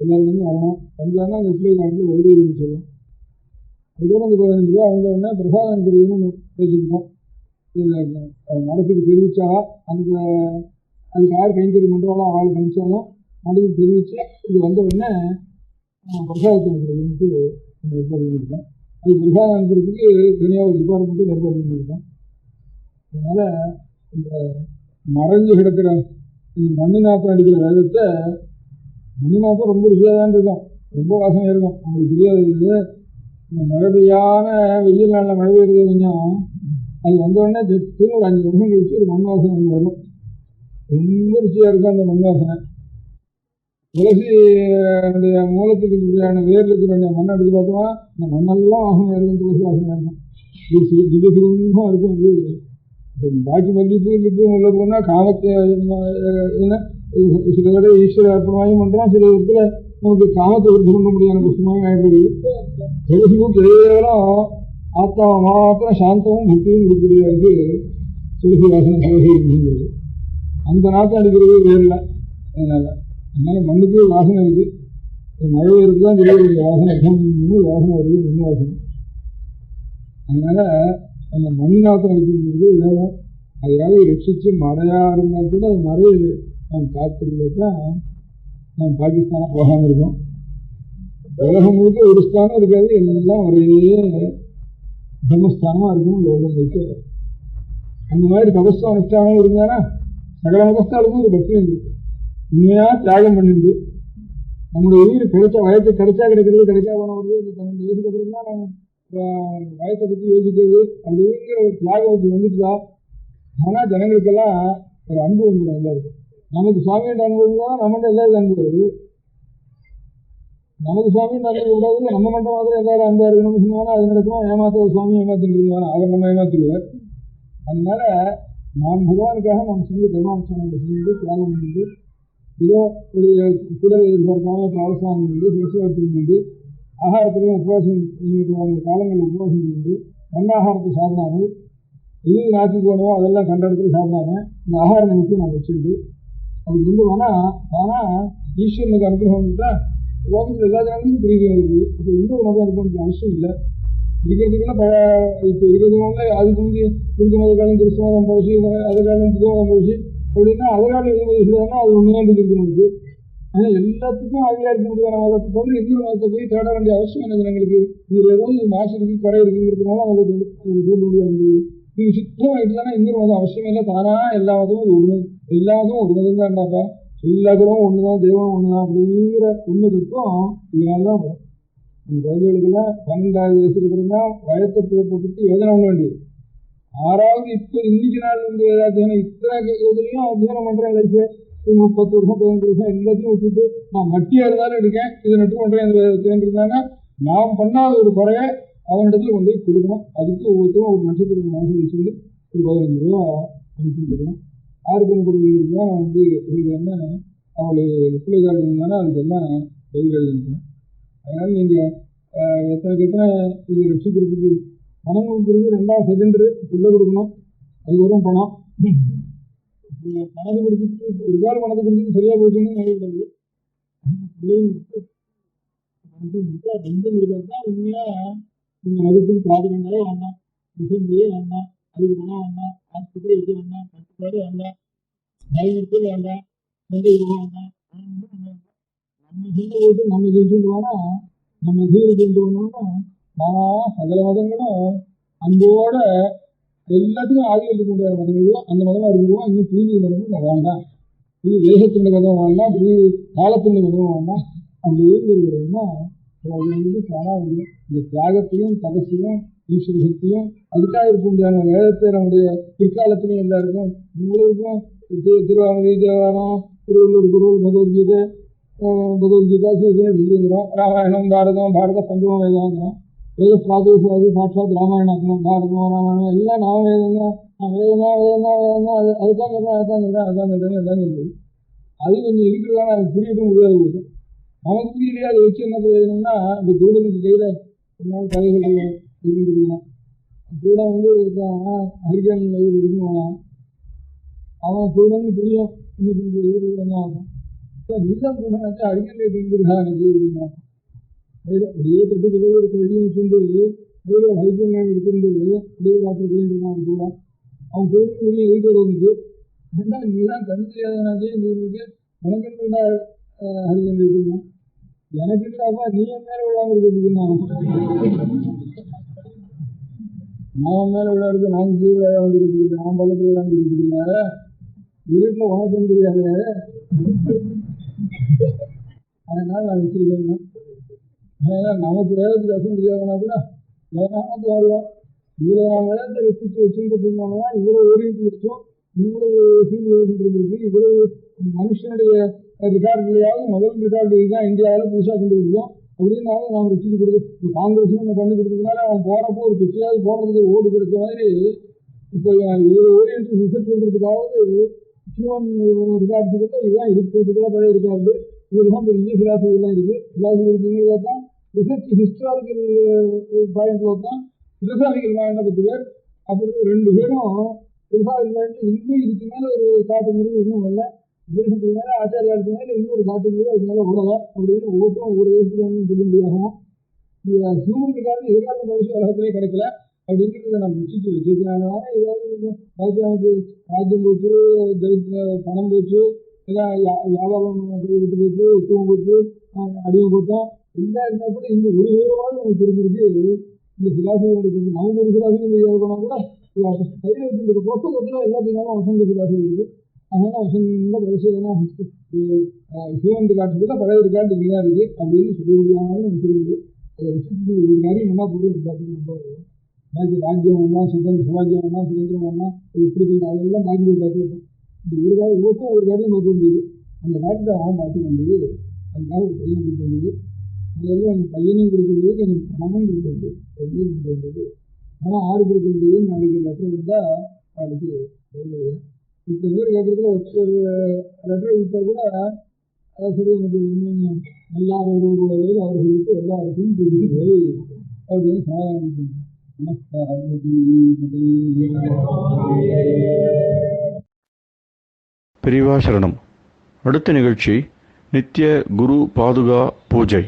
எல்லாருமே வரணும் வந்தாலும் அந்த ரிப்ளை கார்டில் ஒதுக்கி சொல்லுவோம் அதுக்கப்புறம் அந்த 15 ரூபா அவங்க உடனே பிரசாதம் தெரியும்னு பேசிக்கிட்டோம் மடத்துக்கு தெரிவிச்சா அதுக்கு யார் கைங்கறி பண்ணுறாலும் அவள் கணிச்சாலும் மடத்துக்கு தெரிவித்து இது வந்த உடனே பிரசாதத்தை அனுப்புறதுன்ட்டு ஏற்பாடு பண்ணியிருக்கோம் அது பிரசாதம் அனுப்புறதுக்கு தனியாக ஒரு டிபார்ட்மெண்ட்டு ஏற்பாடு பண்ணியிருக்கோம் அதனால் இந்த மறைஞ்சு கிடக்கிற இந்த மண்ணு நாற்றம் அடிக்கிற வேதத்தை மண்ணு நாற்றம் ரொம்ப ருசியாக தான் இருக்கும் ரொம்ப வாசனையாக இருக்கும் உங்களுக்கு தெரியாது இந்த மழை பெய்யான வெயில் நாளில் மழை பெய்யுறது கொஞ்சம் அது வந்தோடனே ஜெட்டு ஒரு 5 வருஷம் கழிச்சு ஒரு மண் வாசனை ஒன்று வரும் ரொம்ப ருச்சியாக இருக்கும் அந்த மண் வாசனை துளசியுடைய மூலத்துக்கு இருக்கிற வேர் இருக்கிற மண்ணை எடுத்து பார்த்தோம்னா இந்த மண்ணெல்லாம் வாசனையாக இருக்கும் துளசி வாசனையாக இருக்கும் திடீர்னு இருக்கும் அது பாக்கி மல்லிப்பூ முல்லைப்பூன்னா காமத்தை என்ன சில தடவை ஈஸ்வர அர்ப்பணமாயும் பண்ணுறோம் சில இடத்துல நமக்கு காமத்தை விருது பண்ண முடியாத புஷ்பமாயும் ஆகிடுது துளசிப்பூ கேவலம் ஆத்மாவை மாத்திரம் சாந்தமும் புத்தியும் கொடுக்கக்கூடியது துளசி வாசனை துளசி இருந்தது அந்த நாற்றம் அடிக்கிறது வேறில்லை அதனால மண்ணுக்கு வாசனை இருக்குது மழை பெய்யறதுக்கு தான் தெரியக்கூடிய வாசனை வாசனை வருது மண் வாசனை அதனால அந்த மண் நாற்றம் அடிக்கிறது வேணும் அதையாவது ரட்சித்து மழையாக இருந்தால் கூட அது மழை நாம் காத்திருந்தது தான் நாம் பாகிஸ்தானாக போகாமல் இருக்கோம் உலகம் முழுக்க ஒரு ஸ்தானம் இருக்காது எல்லாம் ஒரே பிரம்மஸ்தானமாக இருக்கும் லோகம் முழுக்க அந்த மாதிரி தபஸ்து அனுஷ்டானம் இருந்தானா சகல மதஸ்தானுக்கும் ஒரு பக்தி இருக்கு உண்மையாக தியாகம் பண்ணிடுது நம்முடைய உயிர் கிடைச்ச வயத்தை கிடைச்சா கிடைக்கிறது கிடைக்கா போனது இந்த 12 வயசுக்கு அப்புறம் தான் நம்ம வயத்தை பற்றி யோசிக்கிறது அப்படிங்கிற ஒரு தியாகம் வந்துட்டுதா ஆனால் ஜனங்களுக்கெல்லாம் ஒரு அன்பு வந்துடும் எல்லாருக்கும் நமக்கு சுவாமியோட அனுபவம் தான் நம்மகிட்ட எல்லாரும் அன்பு வருது நமக்கு சுவாமியோட அனுபவம் கூடாது நம்ம மட்டும் மாத்திரம் எல்லாரும் அன்பா இருக்கணும்னு சொன்னாலும் அது நடக்குமா ஏமாத்த சுவாமி ஏமாத்திட்டு இருந்தாலும் அவர் நம்ம ஏமாத்திடுவார் அதனால நாம் பகவானுக்காக நம்ம செஞ்சு கர்மானுஷ்டானங்களை செஞ்சு தியாகம் பண்ணிட்டு ஏதோ ஒரு குடலை எதிர்பார்க்காம பிராவசானம் பண்ணி சிவசிவத்தில் நின்று ஆகாரத்திலையும் உபவாசம் நியமித்த காலங்களில் உபவாசம் இருந்து ஆகாரத்தை சாப்பிடாமல் எது நாட்டுக்கு வேணுமோ அதெல்லாம் கண்ட இடத்துல சாப்பிடாம இந்த ஆகார நிமித்தி நான் வச்சுருந்து அப்படி இருந்தோம்னா ஆனால் ஈஸ்வரனுக்கு அனுகிரகம் இருந்தால் லோகத்தில் எல்லா ஜனங்களுக்கும் புரியுது இருக்குது அப்போ இன்னொரு மதம் இருக்கணும்னு அவசியம் இல்லை இருக்கிறதுக்குன்னா இப்போ இருக்கிறதுனால அதுக்கு முந்தைய புரிஞ்ச மத காலம் கிறிஸ்துவ மதம் பழசி அது காலம் புதுவ மதம் பழசி அப்படின்னா அதனால இல்லைன்னா அது உண்மையாண்டு இருக்கணும் ஆனால் எல்லாத்துக்கும் ஆதியாக இருக்க முடியாத மதத்தை தவிர இன்னொரு மதத்தை போய் தேட வேண்டிய அவசியம் என்ன ஜனங்களுக்கு இதில் ஏதாவது மாசு இருக்குது குறை இருக்குங்கிறதுனால அதை சொல்ல முடியாது இது சுத்தமாக இல்லைன்னா இன்னொரு மதம் அவசியம் இல்லை தானா எல்லா மதமும் ஒன்று எல்லா மதமும் ஒரு மதம் தான்டாப்பா எல்லாத்துக்கும் ஒன்று தான் தெய்வம் ஒன்று தான் அப்படிங்கிற உண்மைக்கும் இதனால தான் வரும் அந்த குழந்தைகளுக்கெல்லாம் 12வது வயசுக்கு அப்புறம் தான் வயத்தை போட்டுட்டு யோஜனை பண்ண வேண்டியது 6வது இப்போ இன்னைக்கு நாள் வந்து ஏதாச்சும் இத்தனை யோஜனையும் அத்தியானம் பண்ணுறேன் லைஃபு 10 வருஷம் 15 வருஷம் எல்லாத்தையும் விட்டுட்டு நான் மட்டியாக இருந்தாலும் இருக்கேன் இதை நட்டு பண்ணுறேன் இருந்தாங்கன்னா நாம் பண்ணாத ஒரு குறைய அவனிடத்துல கொண்டு போய் கொடுக்கணும் அதுக்கு ஒவ்வொருத்தரும் ஒரு நட்சத்திரத்துக்கு மனசில் வச்சுக்கிட்டு ஒரு 15 ரூபா அனுப்பிச்சு கொடுக்கணும் 6 பெண் கொடுக்குறதுக்கு தான் வந்து இருக்கிறேன்னா அவளுக்கு பிள்ளைக்காரர்கள் இருந்தாங்கன்னா அதுக்கெல்லாம் பதில் எழுதிருக்கணும் அதனால் நீங்கள் எத்தனை இது ரட்சிக்கிறதுக்கு பணம் கொடுக்குறது 2வது செகண்டரி பிள்ளை கொடுக்கணும் அதுக்கப்புறம் பணம் பணத்தை கொடுத்துட்டு ஒரு கால பணத்தை கொடுத்துட்டு சரியாக போச்சுன்னு நினைக்கிறது பிள்ளையும் ரெண்டும் இருக்கிறது தான் உண்மையாக இந்த மதத்துக்கு பிரார்த்தனைகளே வேண்டாம் விஷயங்களே வேண்டாம் அதுக்கு பணம் வேண்டாம் ஆஸ்பத்திரி வைக்க வேண்டாம் கட்டுப்பாடு வேண்டாம் பயமுறுத்த வேண்டாம், வேண்டாம். நம்ம சண்டை போட்டு நம்ம ஜெயிச்சுட்டுவானா, நம்ம சீரை கொண்டு வந்தோம்னா நான் சகல மதங்களும் அன்போட எல்லாத்துக்கும் ஆதியம் இருக்க முடியாத மதம் எதுவோ அந்த மதமாக இருக்குவோம். இன்னும் புதிய மதமும் வேண்டாம், புது தேசத்தினுடைய மதம் வேண்டாம், புது காலத்தினுடைய மதம் வேண்டாம். அப்படி இருக்கிற எண்ணம் தானா வந்து இந்த தியாகத்தையும் தபசையும் ஈஸ்வர சக்தியும் அதுக்காக இருக்க முடியாத வேதத்தை நம்முடைய பிற்காலத்திலையும் எல்லாருக்கும் இவ்வளவுக்கும் திருவாமதி தேவாரம் திருவள்ளூர் குரு பகவத்கீதை பகவத்கீதா சொல்லிங்கிறோம். ராமாயணம் பாரதம் பஞ்சம வேதாங்கிறோம். வேத பிராதேசாதி சாட்சாத் ராமாயணம் பாரதம் ராமாயணம் எல்லாம் நாம வேதம் அதுதான் சொல்றது. அது கொஞ்சம் இருக்கிறதான அது புரியட்டும் முடியாது போது நமக்கு புரியலையா அதை வச்சு என்ன பிரயோஜனம்னா இந்த குருடனுக்கு கையில கதை சொல்லிருக்கலாம். குருடன் வந்து ஹரிஜன் இருக்குவானா அவன் குருடன் புரியும். இன்னும் ஆகும் நீதான் குருடனாச்சா ஹரிஜன் இருந்திருக்கா எனக்கு அப்படின்னா அப்படியே கட்டு கதை ஒரு கழியும் வச்சுட்டு கையில ஹரிஜன் இருந்து அப்படியே ராத்திரி போயிட்டு இருக்கான் கூட அவன் குருடன் பெரிய எழுதுறதுக்கு ஏன்னா நீதான் கண் தெரியாதனாச்சே இருக்கு உனக்கு ஹரிஜன் இருக்குன்னா எனக்கு இல்லப்பா நீ என் மேல விழாம இருக்குன்னா நான் மேல விளையாடுறது நான் கீழே விளையாண்டு இருக்குது நான் பள்ளத்துல விளையாண்டு இருக்குதுல்ல வீட்டுல உனக்கும் தெரியாது. அதனால நான் வச்சிருக்கேன். அதனால நமக்கு வேதத்துக்கு அசம் தெரியாதுன்னா கூட வேணாமத்து வருவோம். இவ்வளவு நான் வேதத்தை ரசிச்சு வச்சுட்டு இருந்தாங்கன்னா இவ்வளவு ஓடிட்டு வச்சோம், இவ்வளவு சீர்திருத்தம் இருந்திருக்கு, இவ்வளவு மனுஷனுடைய ரெக்கார்டுலையாவது முதல் ரெக்கார்டு இதுதான் இந்தியாவில் புதுசாக கண்டுபிடிக்கும் அப்படின்னாலும் நாம் ரசிச்சு கொடுத்து காங்கிரஸ் நம்ம பண்ணி கொடுத்ததுனால அவன் போறப்போ ஒரு பிச்சையாவது போடுறதுக்கு ஓடு கிடைச்ச மாதிரி இப்போ ஓரியன்ட் ரிசர்ச் பண்ணுறதுக்காவது ஹியூமன் ரெக்கார்ட்ஸுக்குள்ள இதுதான் இருக்கிறதுக்குள்ள பழைய ரெக்கார்டு இதுதான் பெரிய பிலாசபிலாம் இருக்கு. பிலாசபி இருக்குங்கிறத தான் ரிசர்ச் ஹிஸ்டாரிக்கல் பாயிண்ட்ல தான் பிலசாபிக்கல் பாயிண்ட் 10 பேர் அப்படி 2 பேரும் பிலசாபிக்கல் பாயிண்ட் இன்னும் இதுக்கு மேல ஒரு காட்டுங்கிறது இன்னும் வரல. தேசத்துக்கு மேல ஆச்சாரியாருக்கு மேல இன்னொரு காட்டுங்கிறது அதுக்கு மேல வரல அப்படின்னு ஒவ்வொருத்தரும் ஒவ்வொரு தேசத்துக்கு சொல்ல முடியாகும். ஹியூமன் ரெக்கார்டு எதிர்கால மனுஷன் உலகத்திலே கிடைக்கல அப்படிங்கிறத நம்ம ரசிச்சு வச்சிருக்காங்க. ஏதாவது கொஞ்சம் நமக்கு ராஜ்யம் போச்சு, பணம் போச்சு, எல்லாம் வியாபாரம் விட்டு போச்சு, உத்துவம் போச்சு, அடிவம் போட்டோம் எல்லாம் இருந்தா கூட இந்த ஒரு விவரமாவது நமக்கு தெரிஞ்சிருக்கு. இந்த பிலாசபி எடுக்கிறது நமக்கு ஒரு பிலாசபி தெரியாது போனா கூட கையில் வச்சுருக்க புத்தகத்துல எல்லாத்தையும் வசந்த பிலாசபி இருக்கு. அதனால வசந்த பரிசோதனா ஹியூமன் ரெக்கார்ட்ஸ் கூட பழைய ரெக்கார்டு இங்கேதான் இருக்கு அப்படின்னு சொல்ல முடியாமல் நமக்கு இருக்குது. அதை ரசிச்சு ஒரு காரியம் என்ன போதும் எல்லாத்துக்கும் ரொம்ப பாக்கி ராஜ்யம் வேணா சுதந்திரம் வேணா சுதந்திரம் வேணா எப்படி போயிடும் அதெல்லாம் பாக்கி போய் பார்த்துக்கிட்டோம். இந்த ஒரு காரியம் ஒவ்வொருக்கும் ஒரு காரியம் பார்க்க வேண்டியது, அந்த காரியத்தை அவன் பார்த்துக்க வேண்டியது, அதுக்காக ஒரு பையன் கொடுக்க வேண்டியது, அதெல்லாம் அந்த பையனையும் கொடுக்க வேண்டியது, கொஞ்சம் பணமும் கொடுக்க வேண்டியது, ரெண்டையும் கொடுக்க வேண்டியது. பணம் 6 கொடுக்க வேண்டியது, நாளைக்கு லெட்டர் இருந்தால் அவளுக்கு இப்போ பேர் கேட்கறதுல ஒரு லெட்டர் கொடுத்தா கூட அதான் சரி எனக்கு இன்னும் நல்லா ஒரு அவர் சொல்லிட்டு எல்லாருக்கும் புரியுது அப்படின்னு சமாதானம். பெரியவா சரணம். அடுத்த நிகழ்ச்சி நித்திய குரு பாதுகா பூஜை.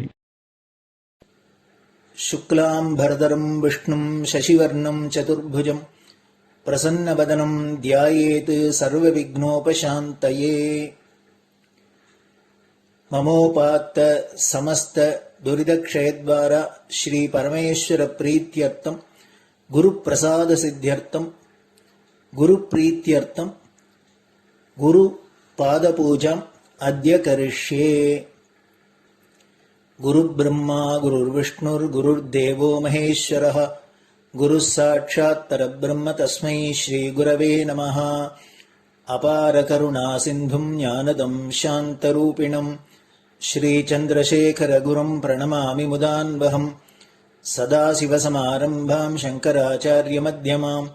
शुक्लां भरदरं विष्णुं शशिवर्णं चतुर्भुजं प्रसन्नवदनं ध्यायेत् सर्वविघ्नोपशान्तये. ममोपात्त समस्त दुरितक्षयद्वारा श्री परमेश्वर प्रीत्यर्थं गुरुप्रसाद सिद्ध्यर्थं गुरुप्रीत्यर्थं गुरुपादपूजाम् अद्य करिष्ये. गुरुब्रह्मा गुरुर्विष्णुर्गुरुर्देवो महेश्वरः गुरुः साक्षात् परब्रह्म तस्मै श्रीगुरवे नमः. अपारकरुणासिन्धुं ज्ञानदं शान्तरूपिणं श्रीचन्द्रशेखरगुरुं प्रणमामि मुदान्वहम्. सदाशिवसमारम्भां शङ्कराचार्यमध्यमाम्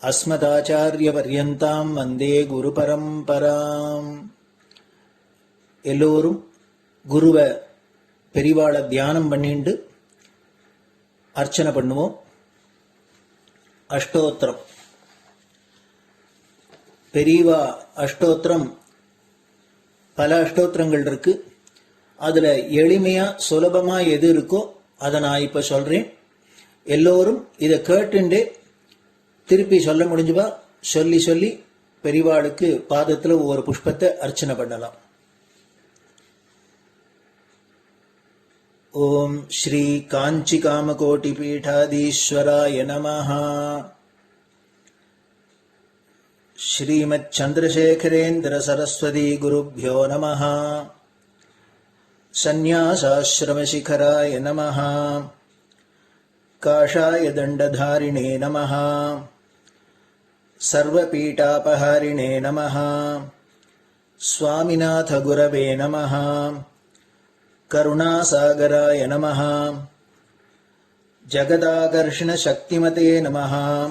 अस्मदाचार्यपर्यन्तां वन्दे गुरुपरम्पराम्. எல்லோரும் குருவை பெரிவாளை தியானம் பண்ணிண்டு அர்ச்சனை பண்ணுவோம். அஷ்டோத்திரம் பெரியவா அஷ்டோத்திரம் பல அஷ்டோத்திரங்கள் இருக்கு. அதுல எளிமையா சுலபமா எது இருக்கோ அதை நான் இப்ப சொல்றேன். எல்லோரும் இதை கேட்டுண்டே திருப்பி சொல்ல முடிஞ்சுபா சொல்லி சொல்லி பெரிவாளுக்கு பாதத்துல ஒவ்வொரு புஷ்பத்தை அர்ச்சனை பண்ணலாம். ஓம் ஸ்ரீ காஞ்சி காமகோட்டி பீடாதீஸ்வராய நமஹ. ஸ்ரீமத் சந்திரசேகரேந்திர சரஸ்வதி குருभ्यो நமஹ. சந்நியாசாஸ்ரமசிகராய நமஹ. காஷாய தண்டதாரிணே நமஹ. சர்வபீடாபஹாரிணே நமஹ. ஸ்வாமிநாத குரவே நமஹ. கருணாசாகராய நமஹ. ஜகதாகர்ஷண சக்திமதே நமஹ.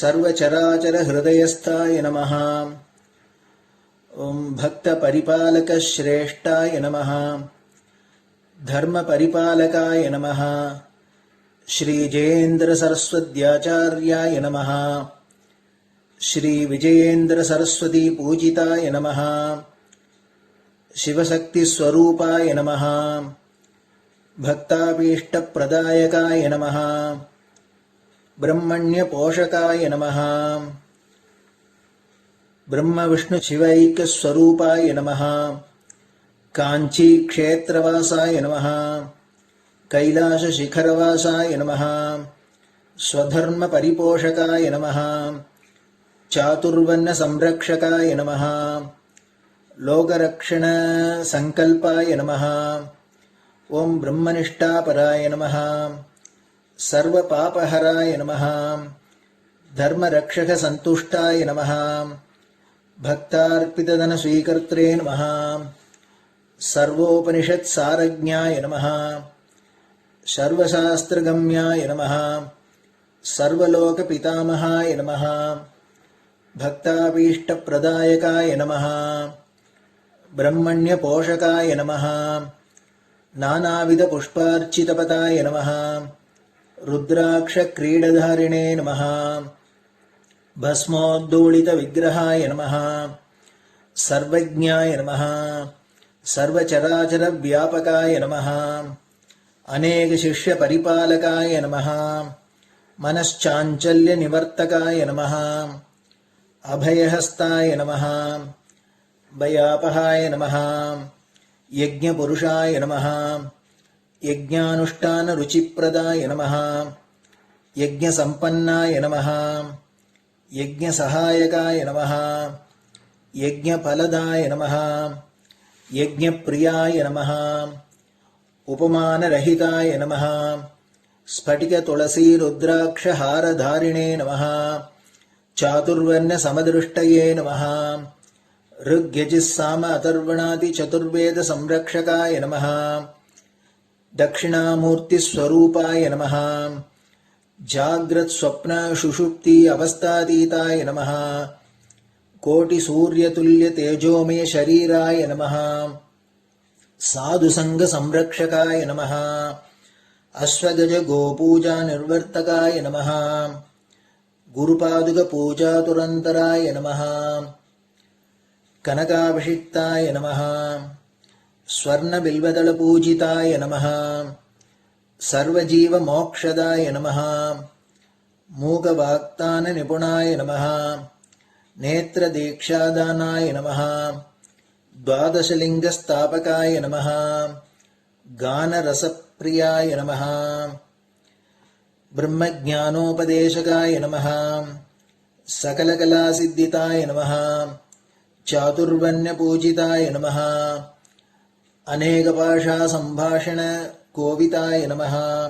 சர்வச்சராச்சர ஹிருதயஸ்தாய நமஹ. ஓம் பக்த பரிபாலக ஸ்ரேஷ்டாய நமஹ. தர்ம பரிபாலகாய நமஹ. ஸ்ரீ ஜெயேந்திர சரஸ்வத்யாச்சார்யாய நமஹ. ஸ்ரீ விஜயேந்திர சரஸ்வதி பூஜிதாய நமஹ. சிவசக்தி ஸ்வரூபாய நமஹ. பக்தாபீஷ்ட பிரதாயகாய நமஹ. பிரம்மண்ய போஷகாய நமஹ. பிரம்ம விஷ்ணு சிவைக்க ஸ்வரூபாய நமஹ. காஞ்சி க்ஷேத்ரவாசாய நமஹ. கைலாச சிகரவாசாய நமஹ. ஸ்வதர்ம பரிபோஷகாய நமஹ. சாதுர்வர்ண சம்ரக்ஷகாய நமஹ. லோகரக்ஷண சங்கல்பாய நமஹ. ஓம் பிரம்மனிஷ்டாபராய நமஹ. சர்வ பாபஹராய நமஹ. தர்மரக்ஷக சந்துஷ்டாய நமஹ. பக்தார்ப்பிததன ஸ்வீகர்த்ரே நமஹ. சர்வோபனிஷத் சாரஜ்ஞாய நமஹ. சர்வசாஸ்திரகம்யாய நமஹ. சர்வலோக பிதாமகாய நமஹ. பக்தாபீஷ்ட பிரதாயகாய நமஹ. பிரம்மண்ய போஷகாய நமஹ. நானாவித புஷ்பார்ச்சிதபதாய நமஹ. ருத்ராக்ஷ கிரீடதாரிணே நமஹ. பஸ்மோத்தூளித விக்கிரகாய நமஹ. சர்வஜ்ஞாய நமஹ. சர்வச்சராச்சர வியாபகாய நமஹ. அநேக சிஷ்ய பரிபாலகாய நமஹ. மனச்சாஞ்சல்ய நிவர்த்தகாய நமஹ. அபயஹஸ்தாய நமஹ. பயாபகாய நமஹ. யஜ்ஞபுருஷாய நமஹ. யஜ்ஞானுஷ்டான ருச்சிப்ரதாய நமஹ. யஜ்ஞசம்பன்னாய நமஹ. யஜ்ஞசகாயகாய நமஹ. யஜ்ஞபலதாய நமஹ. யஜ்ஞப்ரியாய நமஹ. உபமானரஹிதாய நமஹ. ஸ்படிக துளசி ருத்ராக்ஷ ஹாரதாரிணே நமஹ. சாதுர்வர்ண சமதிருஷ்டயே நமஹ. ऋग्यजिस्साम अथर्वणादि चतुर्वेद संरक्षकाय नमः. दक्षिणामूर्तिस्वरूपाय नमः. जाग्रत् स्वप्न सुषुप्ति अवस्थातीताय नमः. कोटिसूर्यतुल्य तेजोमय शरीराय नमः. साधुसंग संरक्षकाय नमः. अश्वगज गोपूजा निर्वर्तकाय नमः. गुरुपादुक पूजातुरन्तराय नमः. कनकाभिषिक्ताय नमः. स्वर्णबिल्वदलपूजिताय नमः. सर्वजीवमोक्षदाय नमः. मूकवाक्ताननिपुणाय नमः. नेत्रदीक्षादानाय नमः. द्वादशलिङ्गस्थापकाय नमः. गानरसप्रियाय नमः. ब्रह्मज्ञानोपदेशकाय नमः. सकलकलासिद्धिताय नमः. चातुर्वण्यपूजिताय नमः. अनेकभाषा संभाषण कोविताय नमः.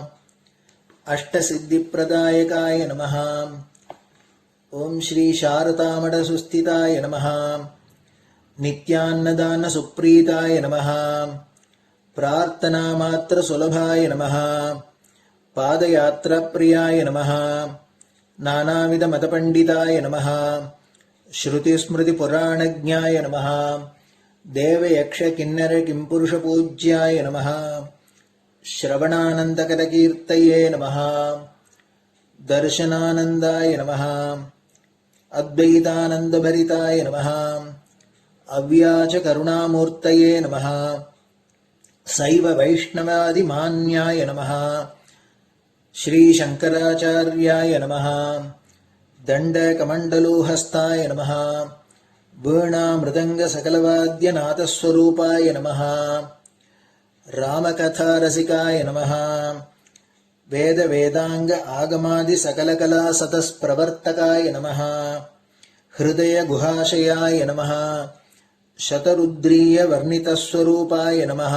अष्टसिद्धिप्रदायकाय नमः. ओम श्री शारदामठ सुस्थिताय नमः. नित्यान्नदान सुप्रीताय नमः. प्रार्थना मात्र सुलभाय नमः. पादयात्रा प्रियाय नमः. नानाविध मतपंडिताय नमः. श्रुतिस्मृतिपुराणज्ञाय नमः. देवयक्ष किन्नर किंपुरुष पूज्याय नमः. श्रवणानन्दकरकीर्तये नमः. दर्शनानन्दाय नमः. अद्वैतानन्दभरिताय नमः. अव्याच करुणामूर्तये नमः. शैव वैष्णवादिमान्याय नमः. श्रीशङ्कराचार्याय नमः. दण्डकमण्डलूहस्ताय नमः वीणामृदङ्गसकलवाद्यनाथस्वरूपाय नमः रामकथारसिकाय नमः वेदवेदाङ्ग आगमादिसकलकलासतस्प्रवर्तकाय नमः हृदयगुहाशयाय नमः शतरुद्रीयवर्णितस्वरूपाय नमः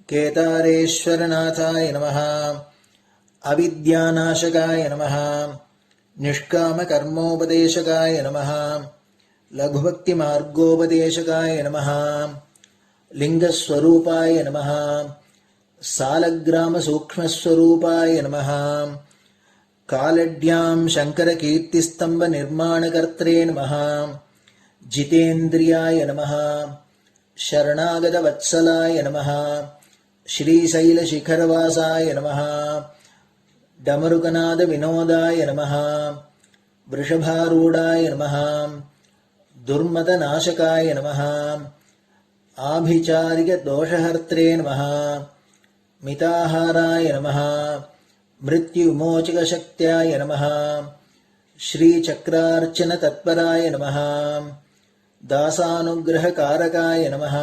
केदारेश्वरनाथाय नमः अविद्यानाशकाय नमः निष्कामकर्मोपदेशकाय नमः लघुभक्तिमार्गोपदेशकाय नमः लिङ्गस्वरूपाय नमः सालग्रामसूक्ष्मस्वरूपाय नमः कालड्यां शङ्करकीर्तिस्तम्भनिर्माणकर्त्रे नमः जितेन्द्रियाय नमः शरणागतवत्सलाय नमः श्रीशैलशिखरवासाय नमः डमरुकनादविनोदाय नमः वृषभारूढाय नमः दुर्मदनाशकाय नमः आभिचारिकदोषहर्त्रे नमः मिताहाराय नमः मृत्युविमोचकशक्त्याय नमः श्रीचक्रार्चनतत्पराय नमः दासानुग्रहकारकाय नमः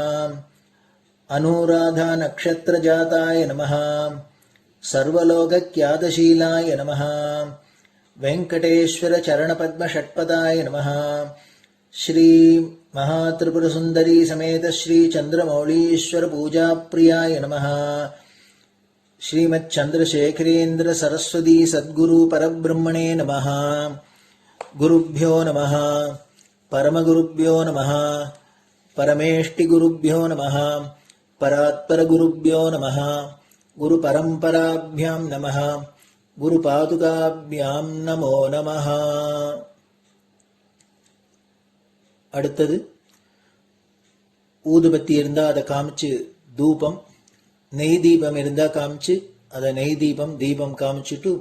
अनुराधानक्षत्रजाताय नमः सर्वलोकख्यातशीलाय नमः वेङ्कटेश्वरचरणपद्मषट्पदाय नमः श्री महात्रिपुरसुन्दरी समेत श्री चन्द्रमौळीश्वर पूजाप्रियाय नमः श्रीमच्चन्द्रशेखरेन्द्र सरस्वती सद्गुरु परब्रह्मणे नमः गुरुभ्यो नमः परमगुरुभ्यो नमः परमेष्टिगुरुभ्यो नमः परात्परगुरुभ्यो नमः गुरुपरम्पराभ्यां नमः गुरुपादुकाभ्यां नमो नमः. அடுத்தது ஊதுபத்தி இருந்தா அதை காமிச்சு தூபம், நெய் தீபம் இருந்தா காமிச்சு அதை நெய் தீபம் தீபம் காமிச்சுட்டு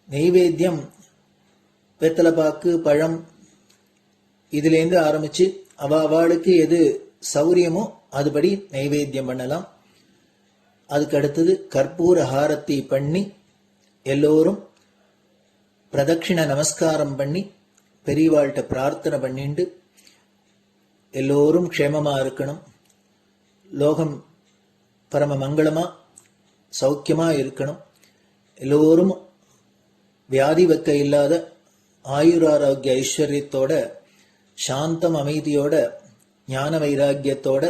நைவேத்தியம் வெத்தலைப்பாக்கு பழம் இதுலேருந்து ஆரம்பிச்சு அவளுக்கு எது சௌரியமோ அதுபடி நைவேத்தியம் பண்ணலாம். அதுக்கு அடுத்தது கற்பூர ஹாரத்தி பண்ணி எல்லோரும் பிரதட்சிண நமஸ்காரம் பண்ணி பெரியவாள்கிட்ட பிரார்த்தனை பண்ணிண்டு எல்லோரும் க்ஷேமமா இருக்கணும், லோகம் பரம மங்களமா சௌக்கியமா இருக்கணும், எல்லோரும் வியாதி வெக்க இல்லாத ஆயுராரோக்கிய ஐஸ்வர்யத்தோட சாந்தம் அமைதியோட ஞான வைராக்கியத்தோட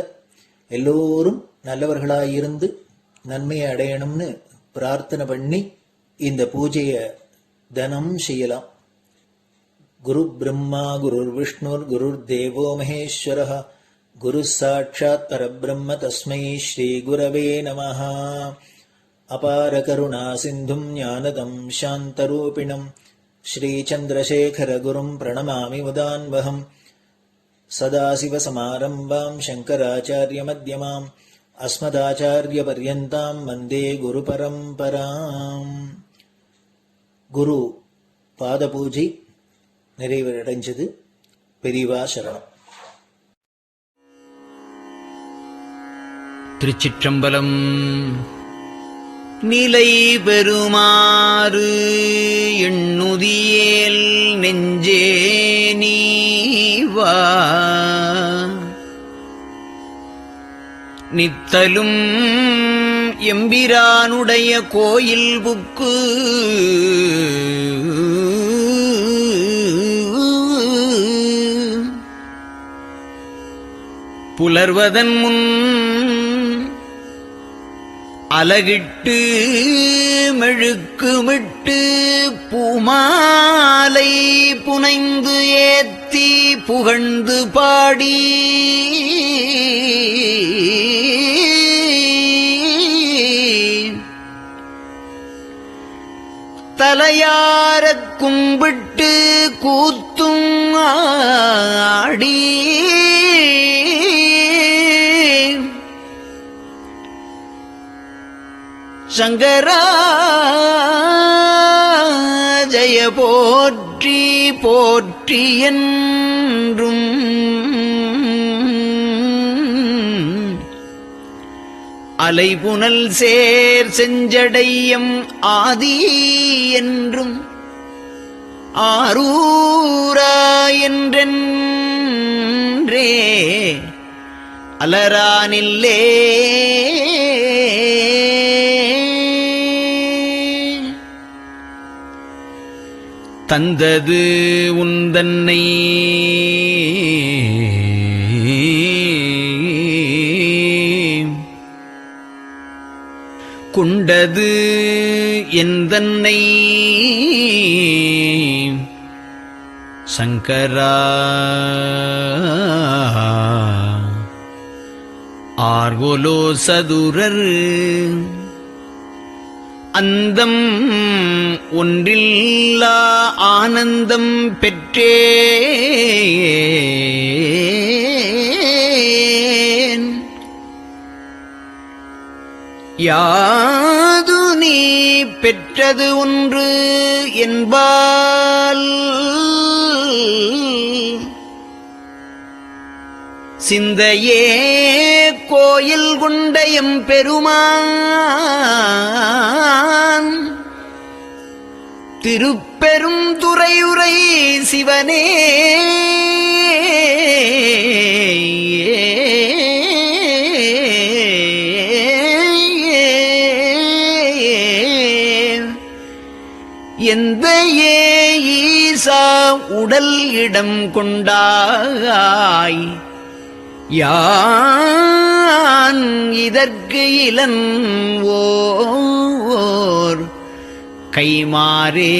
எல்லோரும் நல்லவர்களாயிருந்து நன்மையை அடையணும்னு பிரார்த்தனை பண்ணி இந்த பூஜையை தினம் செய்யலாம். குரு பிரம்மா குருர் விஷ்ணுர் குருர் தேவோ மகேஸ்வரः குரு சாட்சாத் பரபிரம்ம தஸ்மை ஸ்ரீ குரவே நமः. அபார கருணா சிந்தும் ஞானதம் சாந்தரூபிணம் ஸ்ரீ சந்திரசேகர குரும் பிரணமாமி முதான்வகம். சதாசிவசமாரம்பாம் சங்கராச்சார்ய மத்யமாம் அஸ்மதாச்சார்ய பர்யந்தாம் வந்தே குரு பரம்பராம். குரு பாத பூஜை நிறைவடைஞ்சது. பெரியவா சரணம். திருச்சிற்றம்பலம். நிலை பெறுமாறு எண்ணுதியேல் நெஞ்சே நீவா நித்தலும் எம்பிரானுடைய கோயில் புக்கு புலர்வதன் முன் அலகிட்டு மெழுக்குமிட்டு பூமாலை புனைந்து ஏத்தி புகழ்ந்து பாடி தலையாரக் கும்பிட்டு கூத்தும் ஆடி சங்கரா ஜய போற்றி போற்றி என்றும் அலைபுனல் சேர் செஞ்சடையம் ஆதி என்றும் ஆரூரா என்றென்றே அலரானில்லே தந்தது உந்தன்னை கொண்டது எந்தன்னை சங்கரா ஆர்கோலோ சதுரர் அந்தம் ஒன்றில்லா ஆனந்தம் பெற்றேன் யாது நீ பெற்றது ஒன்று என்பால் சிந்தையே கோயில் கொண்ட எம்பெருமான் திருப்பெரும் துறையுரை சிவனே எந்த ஈசா உடல் இடம் கொண்டாய் யான் இதற்கு இளன்வோர் கைமாறே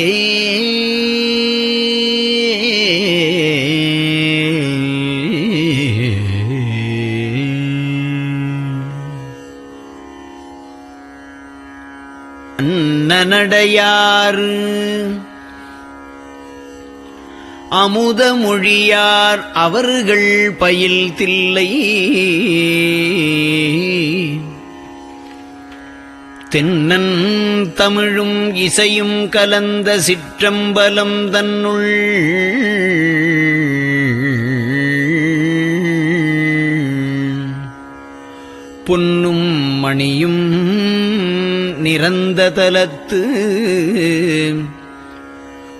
அன்னநடையார் அமுத மொழியார் அவர்கள் பயில் தில்லை தென்னன் தமிழும் இசையும் கலந்த சிற்றம்பலம் தன்னுள் பொன்னும் மணியும் நிறந்த தலத்து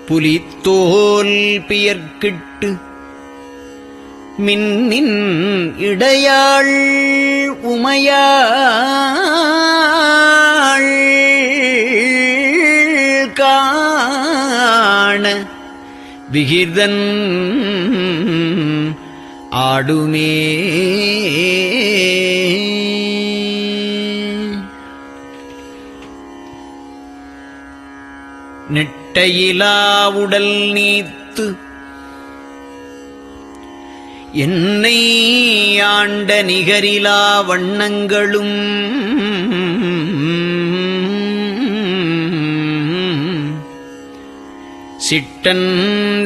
புலித்தோல் பியர்க்கிட்டு மின்னின் இடையாள் உமையாள் காண விகிர்தன் ஆடுமே நெட்டையிலா உடல் நீத்து என்னை ஆண்ட நிகரிலா வண்ணங்களும் சிட்டன்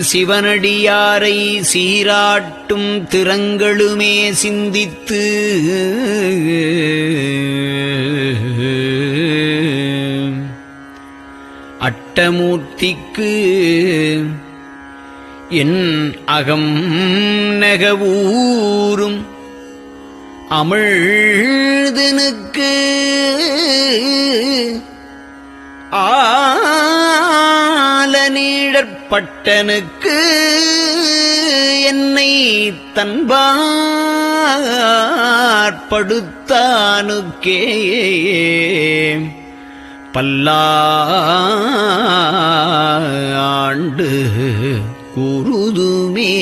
சிவனடியாரை சீராட்டும் திறங்களுமே சிந்தித்து அட்டமூர்த்திக்கு என் அகம் நெகவூரும் அமிழ்தனுக்கு ஆலநீழற்பட்டனுக்கு என்னை தன்பாற்படுத்தானுக்கே பல்லாண்டு கூறுதுமே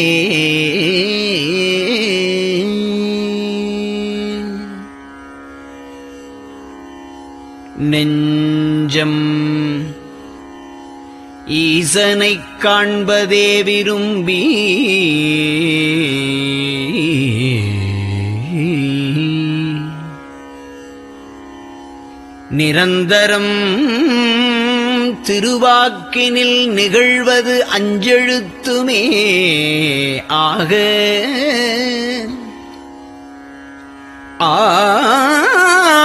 நெஞ்சம் ஈசனைக் காண்பதே விரும்பி நிரந்தரம் திருவாக்கினில் நிகழ்வது அஞ்செழுத்துமே ஆக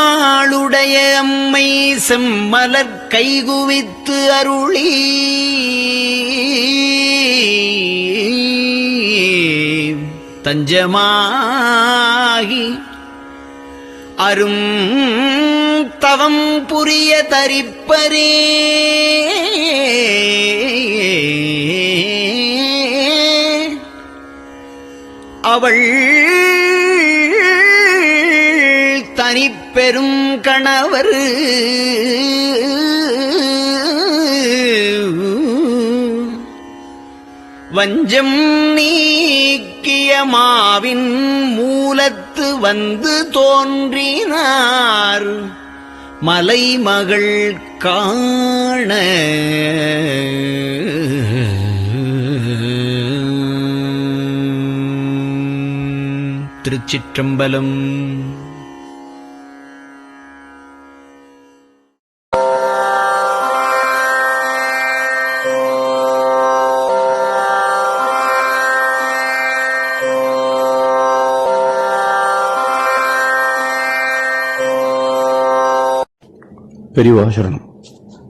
ஆளுடைய அம்மை செம்மலர் கைகுவித்து அருளி தஞ்சமாகி அரும் தவம் புரிய தரிப்பரே அவள் தனிப்பெரும் கணவர் வஞ்சம் நீக்கிய மாவின் மூலத்து வந்து தோன்றினார் மலைமகள் காண. திருச்சிற்றம்பலம். பெரியவா சரணம்.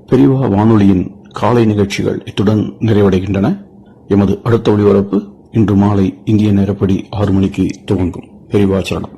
பெரியவா வானொலியின் காலை நிகழ்ச்சிகள் இத்துடன் நிறைவடைகின்றன. எமது அடுத்த ஒளிபரப்பு இன்று மாலை இந்திய நேரப்படி 6 மணிக்கு துவங்கும். பெரியவா சரணம்.